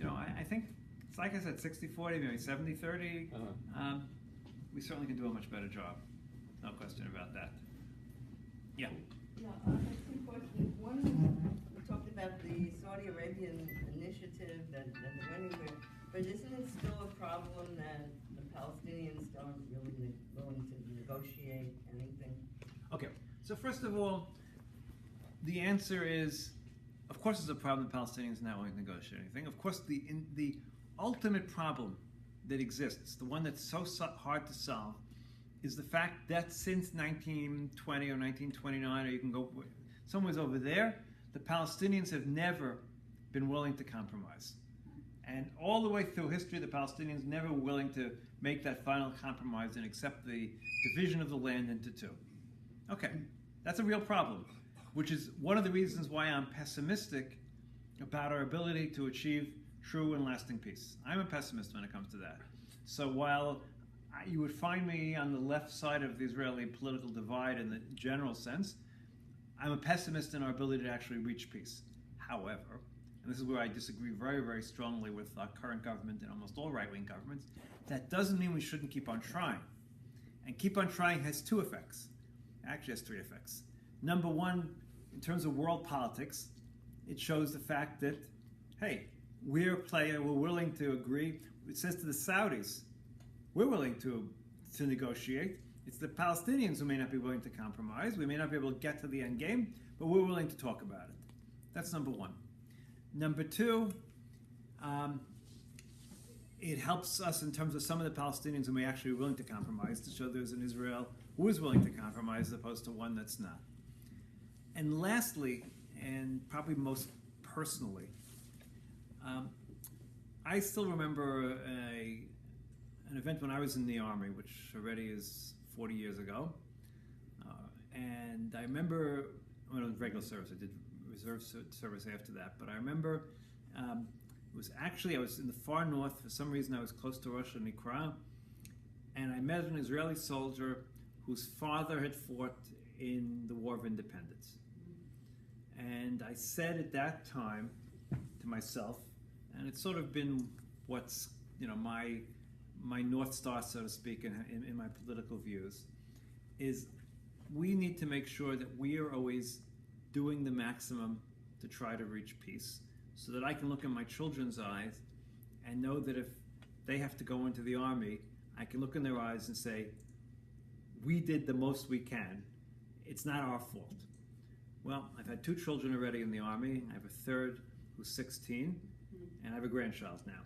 I think it's like I said, 60-40, maybe 70-30. We certainly can do a much better job. No question about that. Yeah. Yeah, I have two questions. One, we talked about the Saudi Arabian initiative that went anywhere, but isn't it still a problem that the Palestinians aren't really willing to negotiate anything? Okay, so first of all, the answer is, of course it's a problem the Palestinians now won't negotiate anything. Of course, the ultimate problem that exists, the one that's so hard to solve, is the fact that since 1920 or 1929, or you can go somewhere over there, the Palestinians have never been willing to compromise. And all the way through history, the Palestinians never were willing to make that final compromise and accept the division of the land into two. Okay, that's a real problem, which is one of the reasons why I'm pessimistic about our ability to achieve true and lasting peace. I'm a pessimist when it comes to that. So while you would find me on the left side of the Israeli political divide in the general sense, I'm a pessimist in our ability to actually reach peace. However, and this is where I disagree very, very strongly with our current government and almost all right-wing governments, that doesn't mean we shouldn't keep on trying. And keep on trying has two effects. Actually has three effects. Number one, in terms of world politics, it shows the fact that, hey, we're willing to agree. It says to the Saudis, we're willing to negotiate. It's the Palestinians who may not be willing to compromise. We may not be able to get to the end game, but we're willing to talk about it. That's number one. Number two, it helps us in terms of some of the Palestinians who may actually be willing to compromise to show there's an Israel who is willing to compromise as opposed to one that's not. And lastly, and probably most personally, I still remember an event when I was in the Army, which already is 40 years ago. And I remember, when I was regular service, I did reserve service after that, but I remember it was actually, I was in the far north. For some reason, I was close to Rochelle and I met an Israeli soldier whose father had fought in the War of Independence. And I said at that time to myself, and it's sort of been what's, my North Star, so to speak, in my political views, is we need to make sure that we are always doing the maximum to try to reach peace, so that I can look in my children's eyes and know that if they have to go into the Army, I can look in their eyes and say, we did the most we can. It's not our fault. Well, I've had 2 children already in the Army. I have a third who's 16, and I have a grandchild now.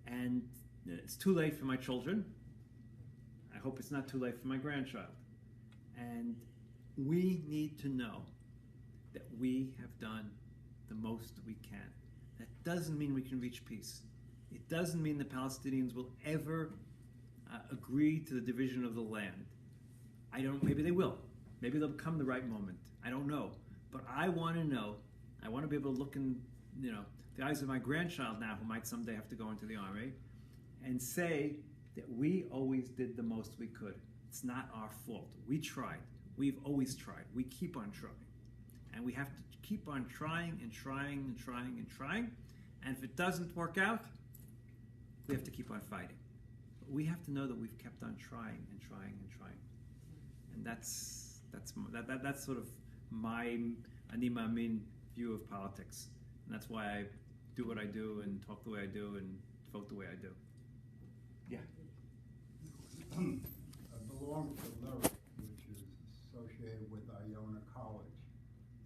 And it's too late for my children. I hope it's not too late for my grandchild. And we need to know that we have done the most we can. That doesn't mean we can reach peace. It doesn't mean the Palestinians will ever agree to the division of the land. Maybe they will. Maybe there'll come the right moment. I don't know. But I want to know, I want to be able to look in, the eyes of my grandchild now, who might someday have to go into the Army, and say that we always did the most we could. It's not our fault. We tried. We've always tried. We keep on trying. And we have to keep on trying and trying and trying and trying. And if it doesn't work out, we have to keep on fighting. But we have to know that we've kept on trying and trying and trying. And that's sort of my Ani Ma'amin view of politics. And that's why I do what I do and talk the way I do and vote the way I do. Yeah. I belong to Lyric, which is associated with Iona College.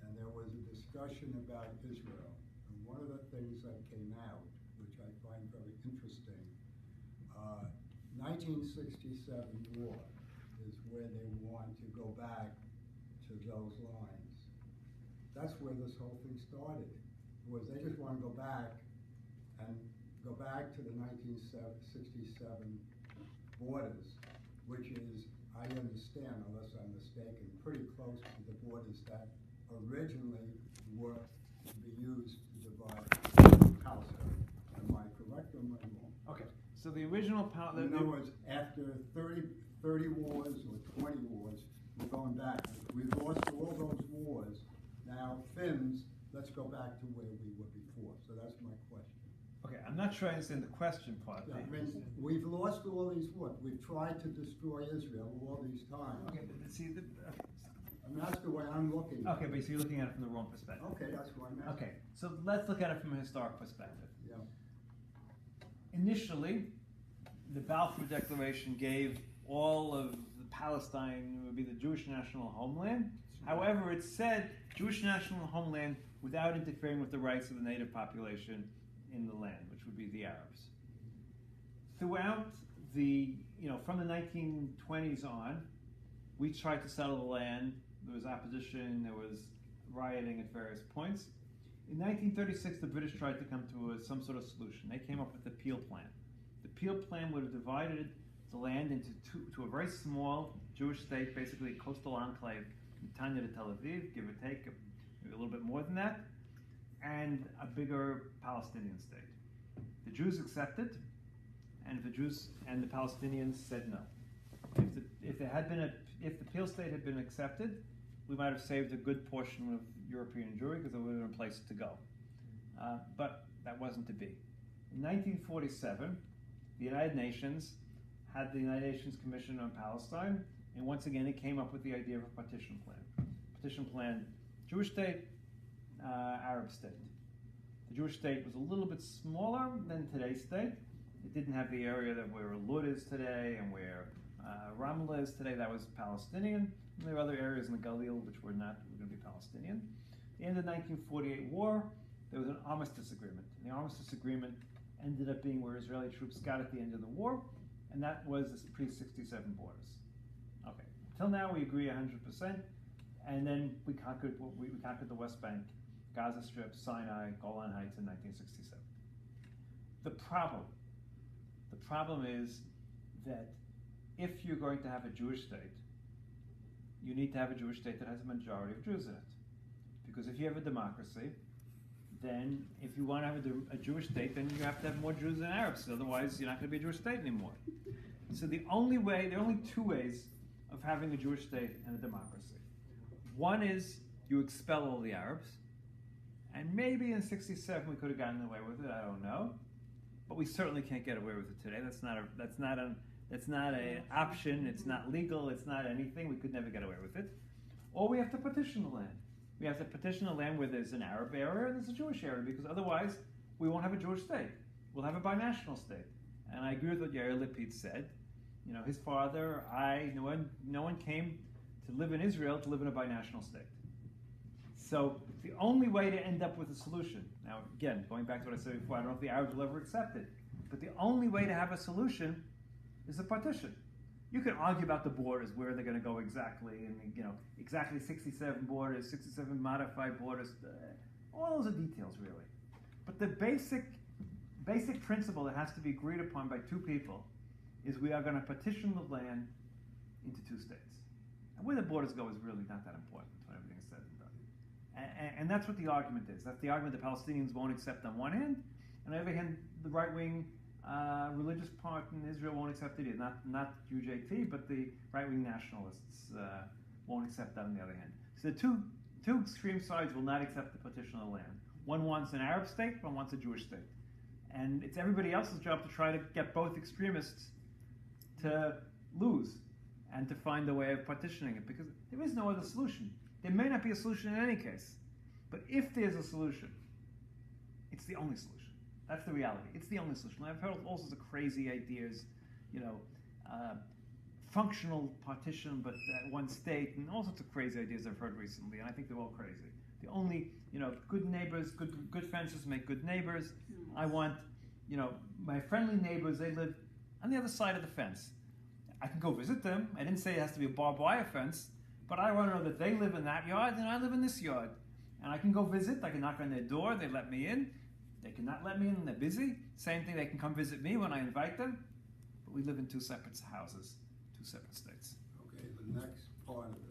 And there was a discussion about Israel. And one of the things that came out, which I find very interesting, 1967 war is where they want to go back to those lines. That's where this whole thing started, was they just want to go back to the 1967 borders, which is, I understand, unless I'm mistaken, pretty close to the borders that originally were to be used to divide Palestine. Am I correct or am I wrong? Okay. So the original In other words, after 30 wars or 20 wars, we're going back. We've lost all those wars. Now, Finns, let's go back to where we were before. So that's my question. Okay, I'm not sure I understand the question part. Yeah, I mean, we've lost all these wars. We've tried to destroy Israel all these times. Okay, but see, I mean, that's the way I'm looking. okay, but so you're looking at it from the wrong perspective. Okay, that's what I'm asking. Okay, so let's look at it from a historic perspective. Yeah. Initially, the Balfour Declaration gave all of Palestine would be the Jewish national homeland. However, it said Jewish national homeland without interfering with the rights of the native population in the land, which would be the Arabs. Throughout from the 1920s on, we tried to settle the land. There was opposition, there was rioting at various points. In 1936, the British tried to come to some sort of solution. They came up with the Peel Plan. The Peel Plan would have divided the land into to a very small Jewish state, basically a coastal enclave, from Tanya to Tel Aviv, give or take, maybe a little bit more than that, and a bigger Palestinian state. The Jews accepted, and the Jews and the Palestinians said no. If the Peel State had been accepted, we might have saved a good portion of European Jewry because there would have been a place to go. But that wasn't to be. In 1947, the United Nations had the United Nations Commission on Palestine, and once again it came up with the idea of a partition plan. Partition plan, Jewish state, Arab state. The Jewish state was a little bit smaller than today's state. It didn't have the area where Lud is today and where Ramallah is today. That was Palestinian. And there were other areas in the Galil which were going to be Palestinian. At the end of the 1948 war, there was an armistice agreement. And the armistice agreement ended up being where Israeli troops got at the end of the war, and that was the pre-67 borders. Okay, till now we agree 100%, and then we conquered the West Bank, Gaza Strip, Sinai, Golan Heights in 1967. The problem is that if you're going to have a Jewish state, you need to have a Jewish state that has a majority of Jews in it. Because if you have a democracy, then if you want to have a Jewish state, then you have to have more Jews than Arabs. Otherwise, you're not going to be a Jewish state anymore. So there are only two ways of having a Jewish state and a democracy. One is you expel all the Arabs, and maybe in '67 we could have gotten away with it. I don't know, but we certainly can't get away with it today. That's not an option. It's not legal. It's not anything. We could never get away with it. Or we have to partition the land. We have to partition the land where there's an Arab area and there's a Jewish area, because otherwise we won't have a Jewish state. We'll have a binational state. And I agree with what Yair Lapid said. his father, no one came to live in Israel to live in a binational state. So the only way to end up with a solution, now again, going back to what I said before, I don't know if the Arabs will ever accept it, but the only way to have a solution is a partition. You can argue about the borders, where they're going to go exactly, and exactly 67 borders, 67 modified borders, all those are details really. But the basic principle that has to be agreed upon by two people is we are going to partition the land into two states. And where the borders go is really not that important when everything is said and done. And that's what the argument is. That's the argument the Palestinians won't accept on one hand, and on the other hand, the right-wing religious part in Israel won't accept it either. Not UJT, but the right-wing nationalists won't accept that on the other hand. So the two extreme sides will not accept the partition of the land. One wants an Arab state, one wants a Jewish state. And it's everybody else's job to try to get both extremists to lose and to find a way of partitioning it, because there is no other solution. There may not be a solution in any case, but if there's a solution, it's the only solution. That's the reality. It's the only solution. I've heard all sorts of crazy ideas, functional partition, but one state, and all sorts of crazy ideas I've heard recently, and I think they're all crazy. The only, good neighbors, good fences make good neighbors. I want, my friendly neighbors, they live on the other side of the fence. I can go visit them. I didn't say it has to be a barbed wire fence, but I want to know that they live in that yard and I live in this yard. And I can go visit. I can knock on their door. They let me in. They cannot let me in. They're busy. Same thing. They can come visit me when I invite them. But we live in two separate houses, two separate states. Okay, the next part of it.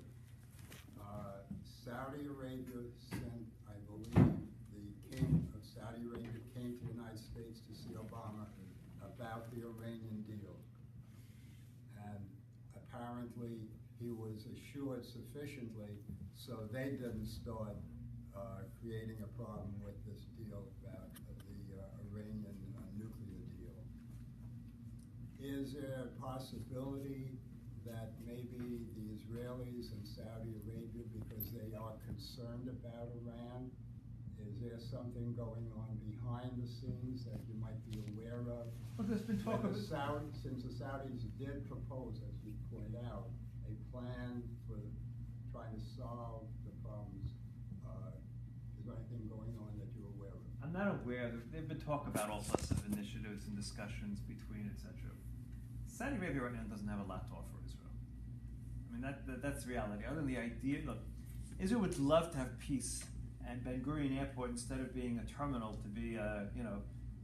Saudi Arabia sent, I believe, the king of Saudi Arabia came to the United States to see Obama about the Iranian Deal. And apparently he was assured sufficiently so they didn't start creating a problem with this deal about the Iranian nuclear deal. Is there a possibility that maybe the Israelis and Saudi Arabia, because they are concerned about Iran, is there something going on behind the scenes that you might be aware of? Well, there's been talk of since the Saudis did propose, as you point out, a plan for trying to solve the problems. Is there anything going on that you're aware of? I'm not aware. There've been talk about all sorts of initiatives and discussions between, etc. Saudi Arabia right now doesn't have a lot to offer Israel. I mean, that's reality. Other than the idea, look, Israel would love to have peace, and Ben Gurion Airport, instead of being a terminal, to be a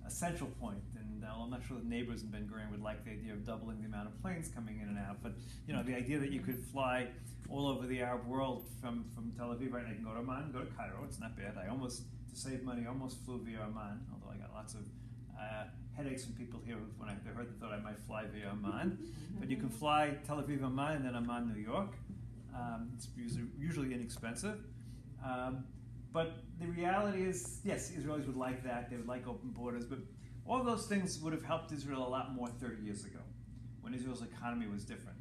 central point. And I'm not sure the neighbors in Ben Gurion would like the idea of doubling the amount of planes coming in and out. But the idea that you could fly all over the Arab world from Tel Aviv, right now you can go to Amman, go to Cairo. It's not bad. To save money, almost flew via Amman, although I got lots of headaches from people here when they thought I might fly via Amman. But you can fly Tel Aviv, Amman, and then Amman, New York. It's usually inexpensive. But the reality is, yes, Israelis would like that. They would like open borders. But all those things would have helped Israel a lot more 30 years ago, when Israel's economy was different.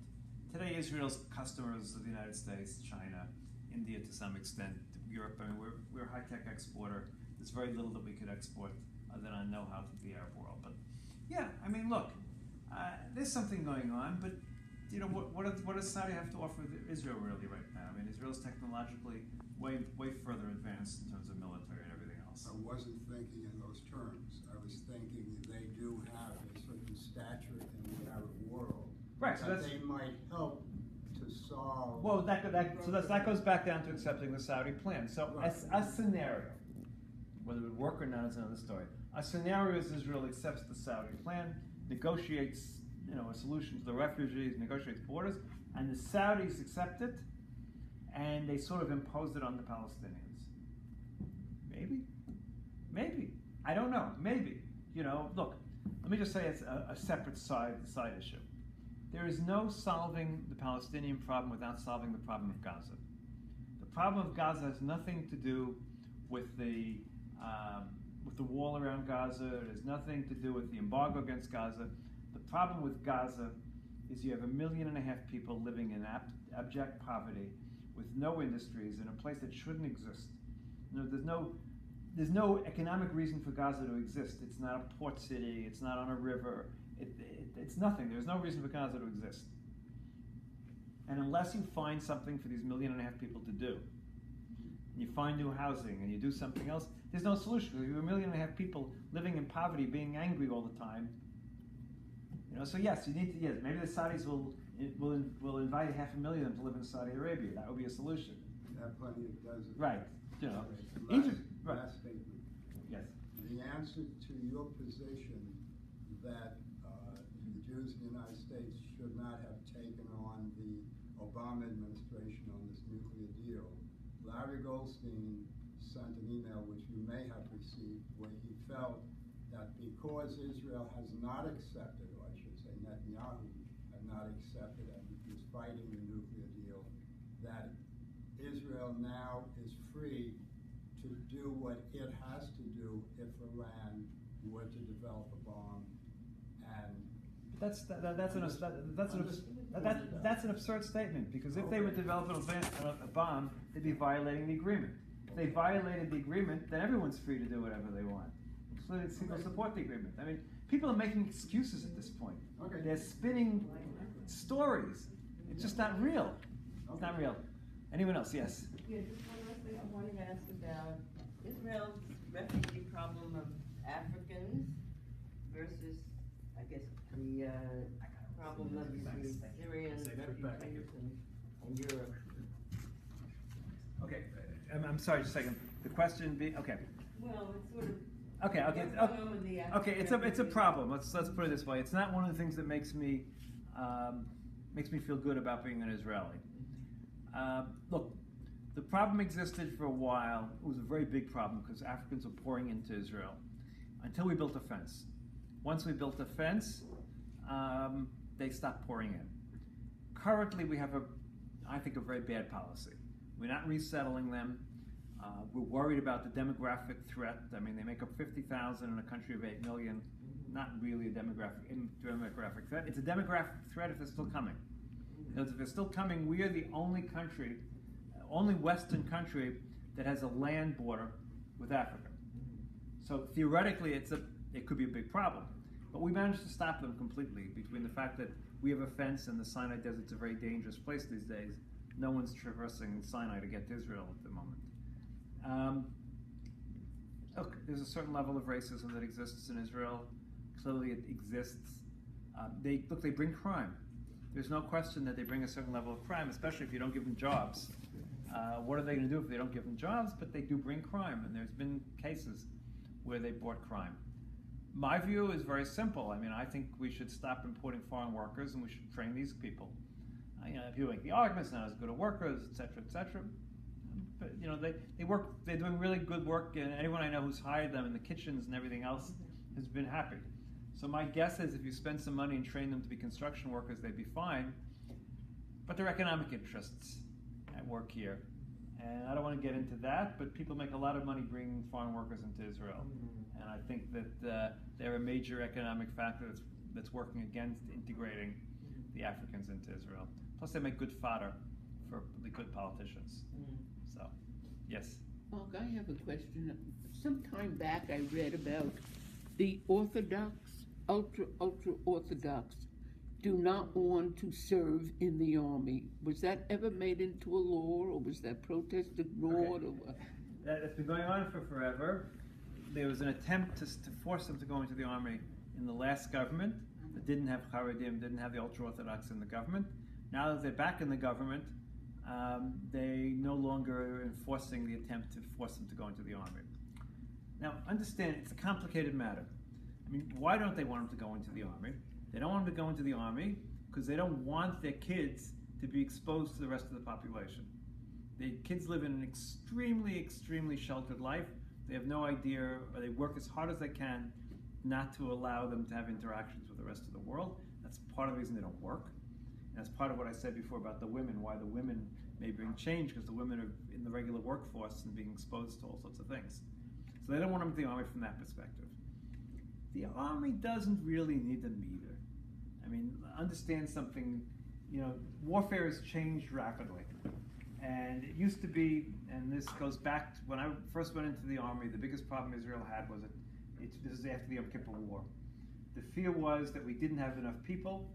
Today, Israel's customers are the United States, China, India to some extent, Europe. I mean, we're a high-tech exporter. There's very little that we could export other than our know-how to the Arab world. But yeah, I mean, look, there's something going on. But what does Saudi have to offer Israel really right now? I mean, Israel's technologically way further advanced in terms of military and everything else. I wasn't thinking in those terms. I was thinking they do have a certain stature in the Arab world. Right. So that they might help to solve. Well, that goes back down to accepting the Saudi plan. So right. a scenario, whether it would work or not is another story. A scenario is Israel accepts the Saudi plan, negotiates a solution to the refugees, negotiates borders, and the Saudis accept it, and they sort of impose it on the Palestinians. Maybe. I don't know. Maybe. Look, let me just say it's a separate side issue. There is no solving the Palestinian problem without solving the problem of Gaza. The problem of Gaza has nothing to do with the wall around Gaza. It has nothing to do with the embargo against Gaza. The problem with Gaza is you have 1.5 million people living in abject poverty with no industries in a place that shouldn't exist. There's no economic reason for Gaza to exist. It's not a port city. It's not on a river. It's nothing. There's no reason for Gaza to exist. And unless you find something for these 1.5 million people to do, you find new housing and you do something else, there's no solution. You have 1.5 million people living in poverty, being angry all the time. So yes, you need to. Yes, maybe the Saudis will invite 500,000 of them to live in Saudi Arabia. That would be a solution. They have plenty of desert. Right. Last, Egypt. Right. last statement. Yes. The answer to your position that the Jews in the United States should not have taken on the Obama administration on this nuclear deal, Larry Goldstein sent an email, which you may have received, where he felt that because Israel has not accepted, or I should say Netanyahu had not accepted and was fighting the nuclear deal, that Israel now is free to do what it has to do if Iran were to develop a bomb. And That's an absurd statement, because if they were developing a bomb, they'd be violating the agreement. If they violated the agreement, then everyone's free to do whatever they want, including people who support the agreement. I mean, people are making excuses at this point. Okay. They're spinning stories. It's just not real. It's not real. Anyone else? Yes. Yeah, just one last thing I wanted to ask about Israel's refugee problem of Africans versus, I guess, the problem of the Syrian refugees in Europe. Okay. I'm sorry. Just a second. The question be okay. Well, it's sort of. Okay. What's going on with the Okay. It's a problem. Let's put it this way. It's not one of the things that makes me feel good about being an Israeli. Look, the problem existed for a while. It was a very big problem because Africans were pouring into Israel until we built a fence. Once we built a fence, they stopped pouring in. Currently, we have I think, a very bad policy. We're not resettling them. We're worried about the demographic threat. I mean, they make up 50,000 in a country of 8 million. Not really a demographic threat. It's a demographic threat if they're still coming. Because if they're still coming, we are the only country, only Western country that has a land border with Africa. So theoretically, it could be a big problem. But we managed to stop them completely between the fact that we have a fence and the Sinai Desert's a very dangerous place these days. No one's traversing Sinai to get to Israel at the moment. Look, there's a certain level of racism that exists in Israel. Clearly it exists. They bring crime. There's no question that they bring a certain level of crime, especially if you don't give them jobs. What are they going to do if they don't give them jobs? But they do bring crime, and there's been cases where they brought crime. My view is very simple. I mean, I think we should stop importing foreign workers, and we should train these people. People make the arguments, not as good as workers, et cetera, et cetera. But they work. They're doing really good work, and anyone I know who's hired them in the kitchens and everything else has been happy. So my guess is if you spend some money and train them to be construction workers, they'd be fine. But there are economic interests at work here. And I don't want to get into that, but people make a lot of money bringing foreign workers into Israel. And I think that they're a major economic factor that's working against integrating the Africans into Israel. Plus they make good fodder for the good politicians. So, yes. Mark, I have a question. Some time back I read about the Orthodox, ultra-Orthodox do not want to serve in the army. Was that ever made into a law, or was that protest ignored? Okay. That's been going on for forever. There was an attempt to force them to go into the army in the last government that didn't have Haredim, didn't have the ultra-Orthodox in the government. Now that they're back in the government, they no longer are enforcing the attempt to force them to go into the army. Now, understand, it's a complicated matter. I mean, why don't they want them to go into the army? They don't want them to go into the army because they don't want their kids to be exposed to the rest of the population. The kids live in an extremely, extremely sheltered life. They have no idea, or they work as hard as they can not to allow them to have interactions with the rest of the world. That's part of the reason they don't work. And that's part of what I said before about the women, why the women may bring change, because the women are in the regular workforce and being exposed to all sorts of things. So they don't want them in the army from that perspective. The army doesn't really need them either. I mean, understand something, warfare has changed rapidly. And it used to be, and this goes back to when I first went into the army, the biggest problem Israel had was this is after the Yom Kippur War. The fear was that we didn't have enough people.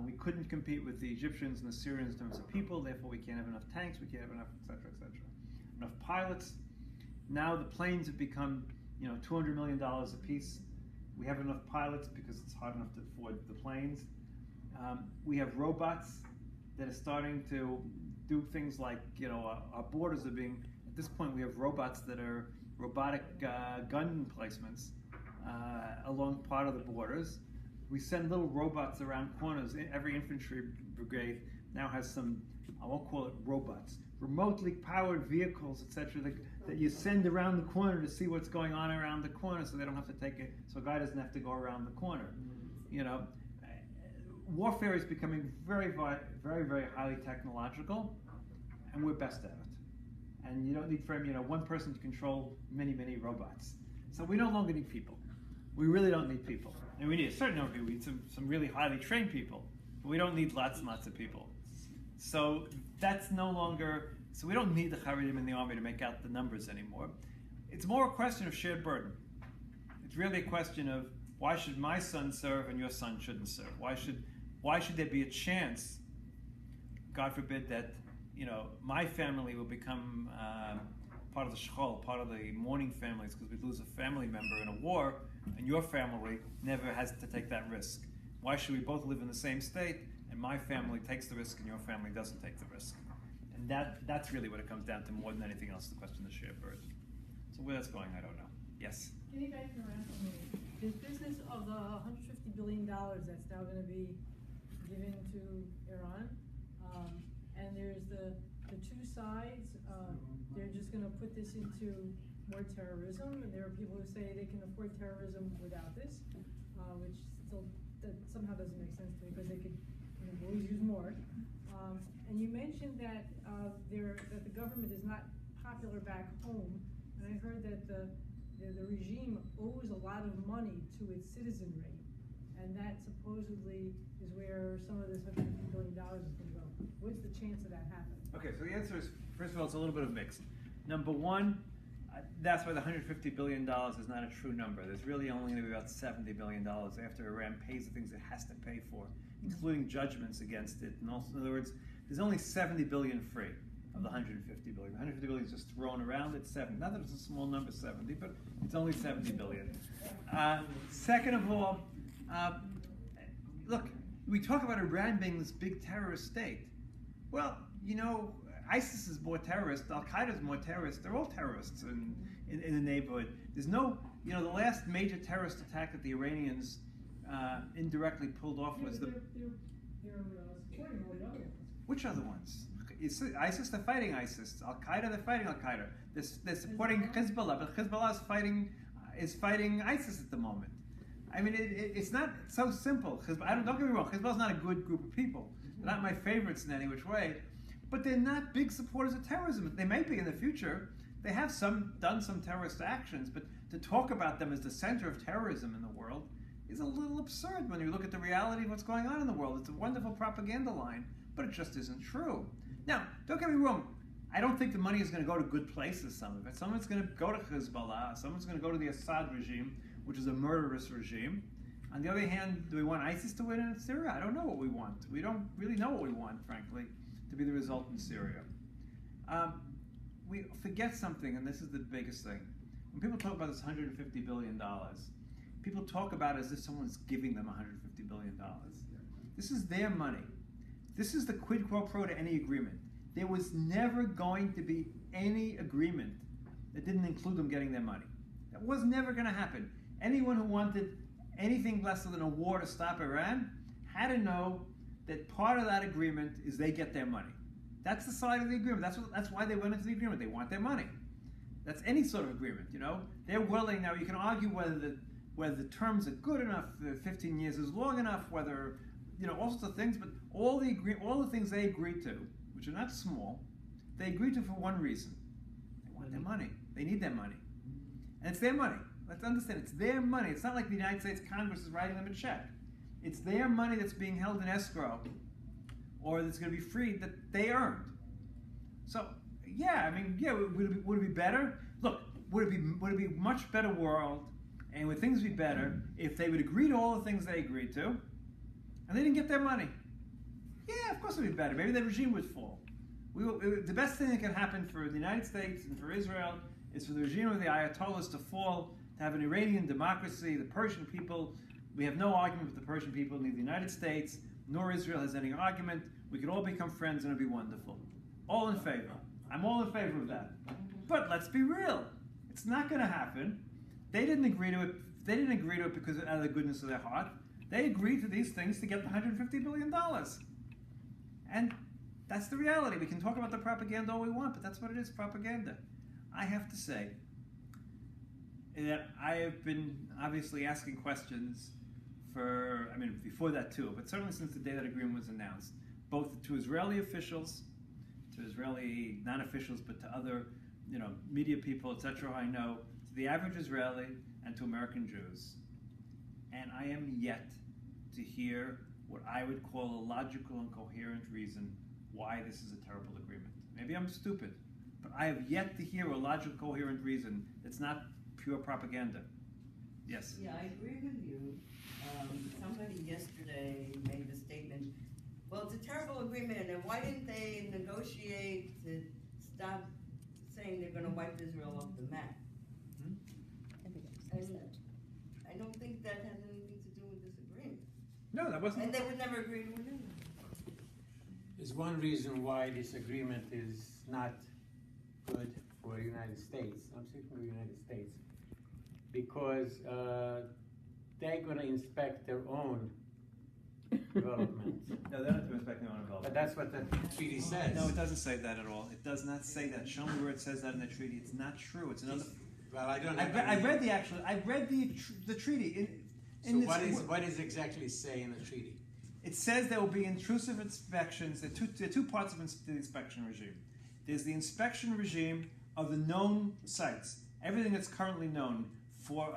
We couldn't compete with the Egyptians and the Syrians in terms of people, therefore we can't have enough tanks, we can't have enough, etc., enough pilots. Now the planes have become, $200 million a piece. We have enough pilots because it's hard enough to afford the planes. We have robots that are starting to do things like, our borders are being, at this point we have robots that are robotic gun emplacements along part of the borders. We send little robots around corners. Every infantry brigade now has some, I won't call it robots, remotely powered vehicles, etc., that you send around the corner to see what's going on around the corner, so they don't have to take it, so a guy doesn't have to go around the corner. Warfare is becoming very, very, very highly technological, and we're best at it. And you don't need one person to control many, many robots. So we no longer need people. We really don't need people. And we need a certain number of people. We need some really highly trained people. But we don't need lots and lots of people. So that's no longer, so we don't need the Haredim in the army to make out the numbers anymore. It's more a question of shared burden. It's really a question of, why should my son serve and your son shouldn't serve? Why should there be a chance, God forbid, that my family will become part of the shchol, part of the mourning families, because we lose a family member in a war, and your family never has to take that risk. Why should we both live in the same state, and my family takes the risk and your family doesn't take the risk? And that's really what it comes down to more than anything else, the question of the shared burden. So where that's going, I don't know. Yes? Getting back to ransom, this business of the $150 billion that's now going to be given to Iran, and there's the two sides, they're just going to put this into more terrorism, and there are people who say they can afford terrorism without this, which still that somehow doesn't make sense to me, because they could always use more. And you mentioned that that the government is not popular back home, and I heard that the regime owes a lot of money to its citizenry, and that supposedly is where some of this $150 billion is going to go. What's the chance of that happening? Okay, so the answer is, first of all, it's a little bit of mixed. Number one, that's why the $150 billion is not a true number. There's really only going to be about $70 billion after Iran pays the things it has to pay for, including judgments against it. And also, in other words, there's only $70 billion free of the $150 billion. $150 billion is just thrown around at 70. Not that it's a small number, 70, but it's only $70 billion. Second of all, look, we talk about Iran being this big terrorist state. Well, ISIS is more terrorist, Al-Qaeda is more terrorist. They're all terrorists in the neighborhood. There's no, the last major terrorist attack that the Iranians indirectly pulled off was the... They're supporting all the other ones. Which other ones? ISIS, they're fighting ISIS. Al-Qaeda, they're fighting Al-Qaeda. They're supporting Hezbollah, but Hezbollah is fighting ISIS at the moment. I mean, it's not so simple. Don't get me wrong, Hezbollah's not a good group of people. They're not my favorites in any which way, but they're not big supporters of terrorism. They may be in the future. They have done some terrorist actions, but to talk about them as the center of terrorism in the world is a little absurd when you look at the reality of what's going on in the world. It's a wonderful propaganda line, but it just isn't true. Now, don't get me wrong. I don't think the money is going to go to good places, some of it. Some of it's going to go to Hezbollah. Some of it's going to go to the Assad regime, which is a murderous regime. On the other hand, do we want ISIS to win in Syria? I don't know what we want. We don't really know what we want, frankly, to be the result in Syria. We forget something, and this is the biggest thing. When people talk about this $150 billion, people talk about it as if someone's giving them $150 billion. This is their money. This is the quid pro quo to any agreement. There was never going to be any agreement that didn't include them getting their money. That was never going to happen. Anyone who wanted anything less than a war to stop Iran had to know that part of that agreement is they get their money. That's the side of the agreement. That's why they went into the agreement. They want their money. That's any sort of agreement, They're willing. Now, you can argue whether the terms are good enough, 15 years is long enough, whether, all sorts of things, but all the things they agreed to, which are not small, they agreed to for one reason. They want their money. They need their money. And it's their money. Let's understand, it's their money. It's not like the United States Congress is writing them a check. It's their money that's being held in escrow, or that's going to be freed, that they earned. So, would it be better? Look, would it be a much better world and would things be better if they would agree to all the things they agreed to, and they didn't get their money? Yeah, of course it would be better. Maybe the regime would fall. The best thing that can happen for the United States and for Israel is for the regime of the Ayatollahs to fall, to have an Iranian democracy, the Persian people. We have no argument with the Persian people, neither the United States nor Israel has any argument. We could all become friends and it would be wonderful. All in favor. I'm all in favor of that. But let's be real. It's not going to happen. They didn't agree to it. They didn't agree to it because out of the goodness of their heart. They agreed to these things to get the $150 billion. And that's the reality. We can talk about the propaganda all we want, but that's what it is, propaganda. I have to say that I have been obviously asking questions before that too, but certainly since the day that agreement was announced, both to Israeli officials, to Israeli non-officials, but to other, media people, etc. I know, to the average Israeli, and to American Jews. And I am yet to hear what I would call a logical and coherent reason why this is a terrible agreement. Maybe I'm stupid, but I have yet to hear a logical, coherent reason that's not pure propaganda. Yes? Yeah, I agree with you. Somebody yesterday made the statement, well, it's a terrible agreement, and why didn't they negotiate to stop saying they're going to wipe Israel off the map? And I don't think that has anything to do with this agreement. No, that wasn't. And they would never agree to a new one. There's one reason why this agreement is not good for the United States. I'm speaking for the United States. Because they're going to inspect their own development. No, they're not inspecting their own development. But that's what the treaty says. No, it doesn't say that at all. It does not say that. Show me where it says that in the treaty. It's not true. It's another. Well, I don't. I read the treaty. So what does it exactly say in the treaty? It says there will be intrusive inspections. There are two parts of the inspection regime. There's the inspection regime of the known sites, everything that's currently known for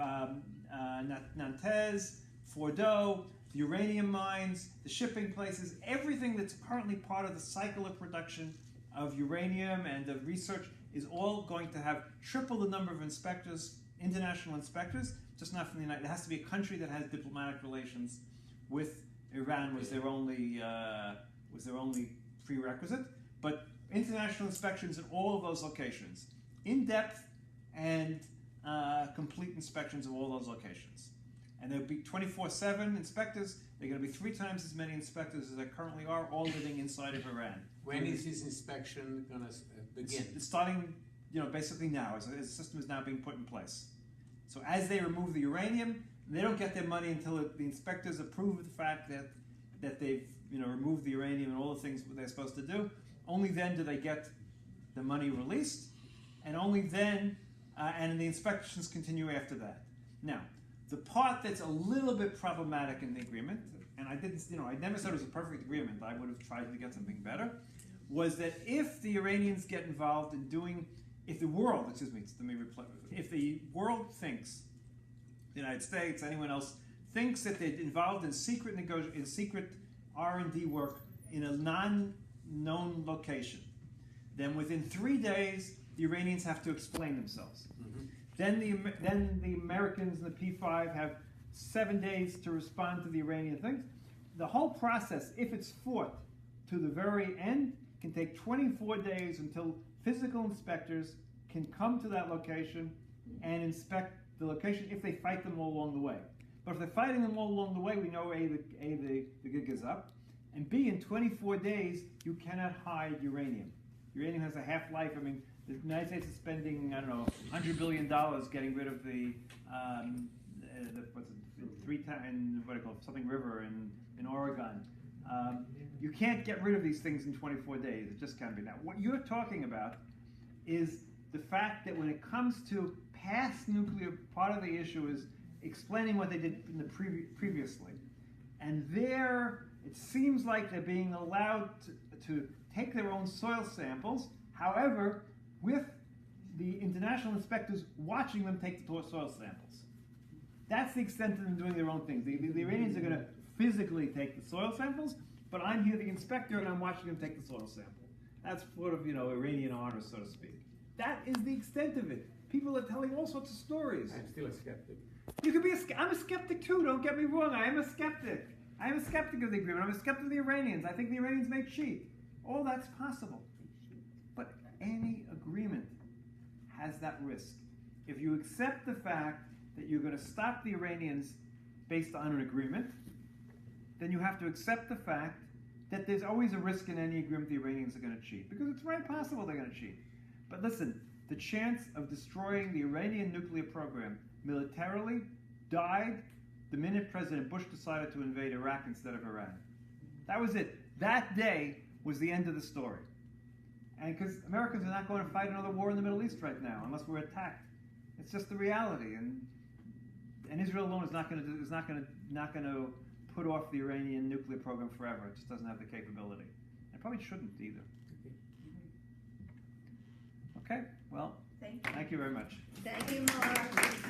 Nantes, Fordow, the uranium mines, the shipping places, everything that's currently part of the cycle of production of uranium and of research is all going to have triple the number of inspectors, international inspectors, just not from the United States. It has to be a country that has diplomatic relations with Iran was their only prerequisite. But international inspections in all of those locations, in-depth and complete inspections of all those locations. And there'll be 24/7 inspectors. There are going to be 3 times as many inspectors as there currently are, all living inside of Iran. When is this inspection going to begin? It's starting, basically now, as the system is now being put in place. So as they remove the uranium, they don't get their money until the inspectors approve of the fact that they've removed the uranium and all the things they're supposed to do. Only then do they get the money released, and only then, and the inspections continue after that. Now, the part that's a little bit problematic in the agreement, and I never said it was a perfect agreement, I would have tried to get something better, was that if the Iranians get involved in if the world thinks, the United States, anyone else, thinks that they're involved in secret R&D work in a non-known location, then within 3 days, the Iranians have to explain themselves. Mm-hmm. Then the Americans and the P5 have 7 days to respond to the Iranian things. The whole process, if it's fought to the very end, can take 24 days until physical inspectors can come to that location and inspect the location if they fight them all along the way. But if they're fighting them all along the way, we know the gig is up, and B, in 24 days, you cannot hide uranium. Uranium has a half-life. The United States is spending, $100 billion getting rid of something river in Oregon. You can't get rid of these things in 24 days. It just can't be. Now, what you're talking about is the fact that when it comes to past nuclear, part of the issue is explaining what they did in the previously. And there, it seems like they're being allowed to take their own soil samples, however, with the international inspectors watching them take the soil samples. That's the extent of them doing their own things. The Iranians are going to physically take the soil samples, but I'm here, the inspector, and I'm watching them take the soil sample. That's sort of, Iranian honor, so to speak. That is the extent of it. People are telling all sorts of stories. I'm still a skeptic. You could be I'm a skeptic too, don't get me wrong. I am a skeptic. I am a skeptic of the agreement. I'm a skeptic of the Iranians. I think the Iranians may cheat. All that's possible. But any agreement has that risk. If you accept the fact that you're going to stop the Iranians based on an agreement, then you have to accept the fact that there's always a risk in any agreement the Iranians are going to cheat, because it's very possible they're going to cheat. But listen, the chance of destroying the Iranian nuclear program militarily died the minute President Bush decided to invade Iraq instead of Iran. That was it. That day was the end of the story. And because Americans are not going to fight another war in the Middle East right now unless we're attacked. It's just the reality. And Israel alone is not going to put off the Iranian nuclear program forever. It just doesn't have the capability. It probably shouldn't either. Okay, well, thank you very much. Thank you, Mark.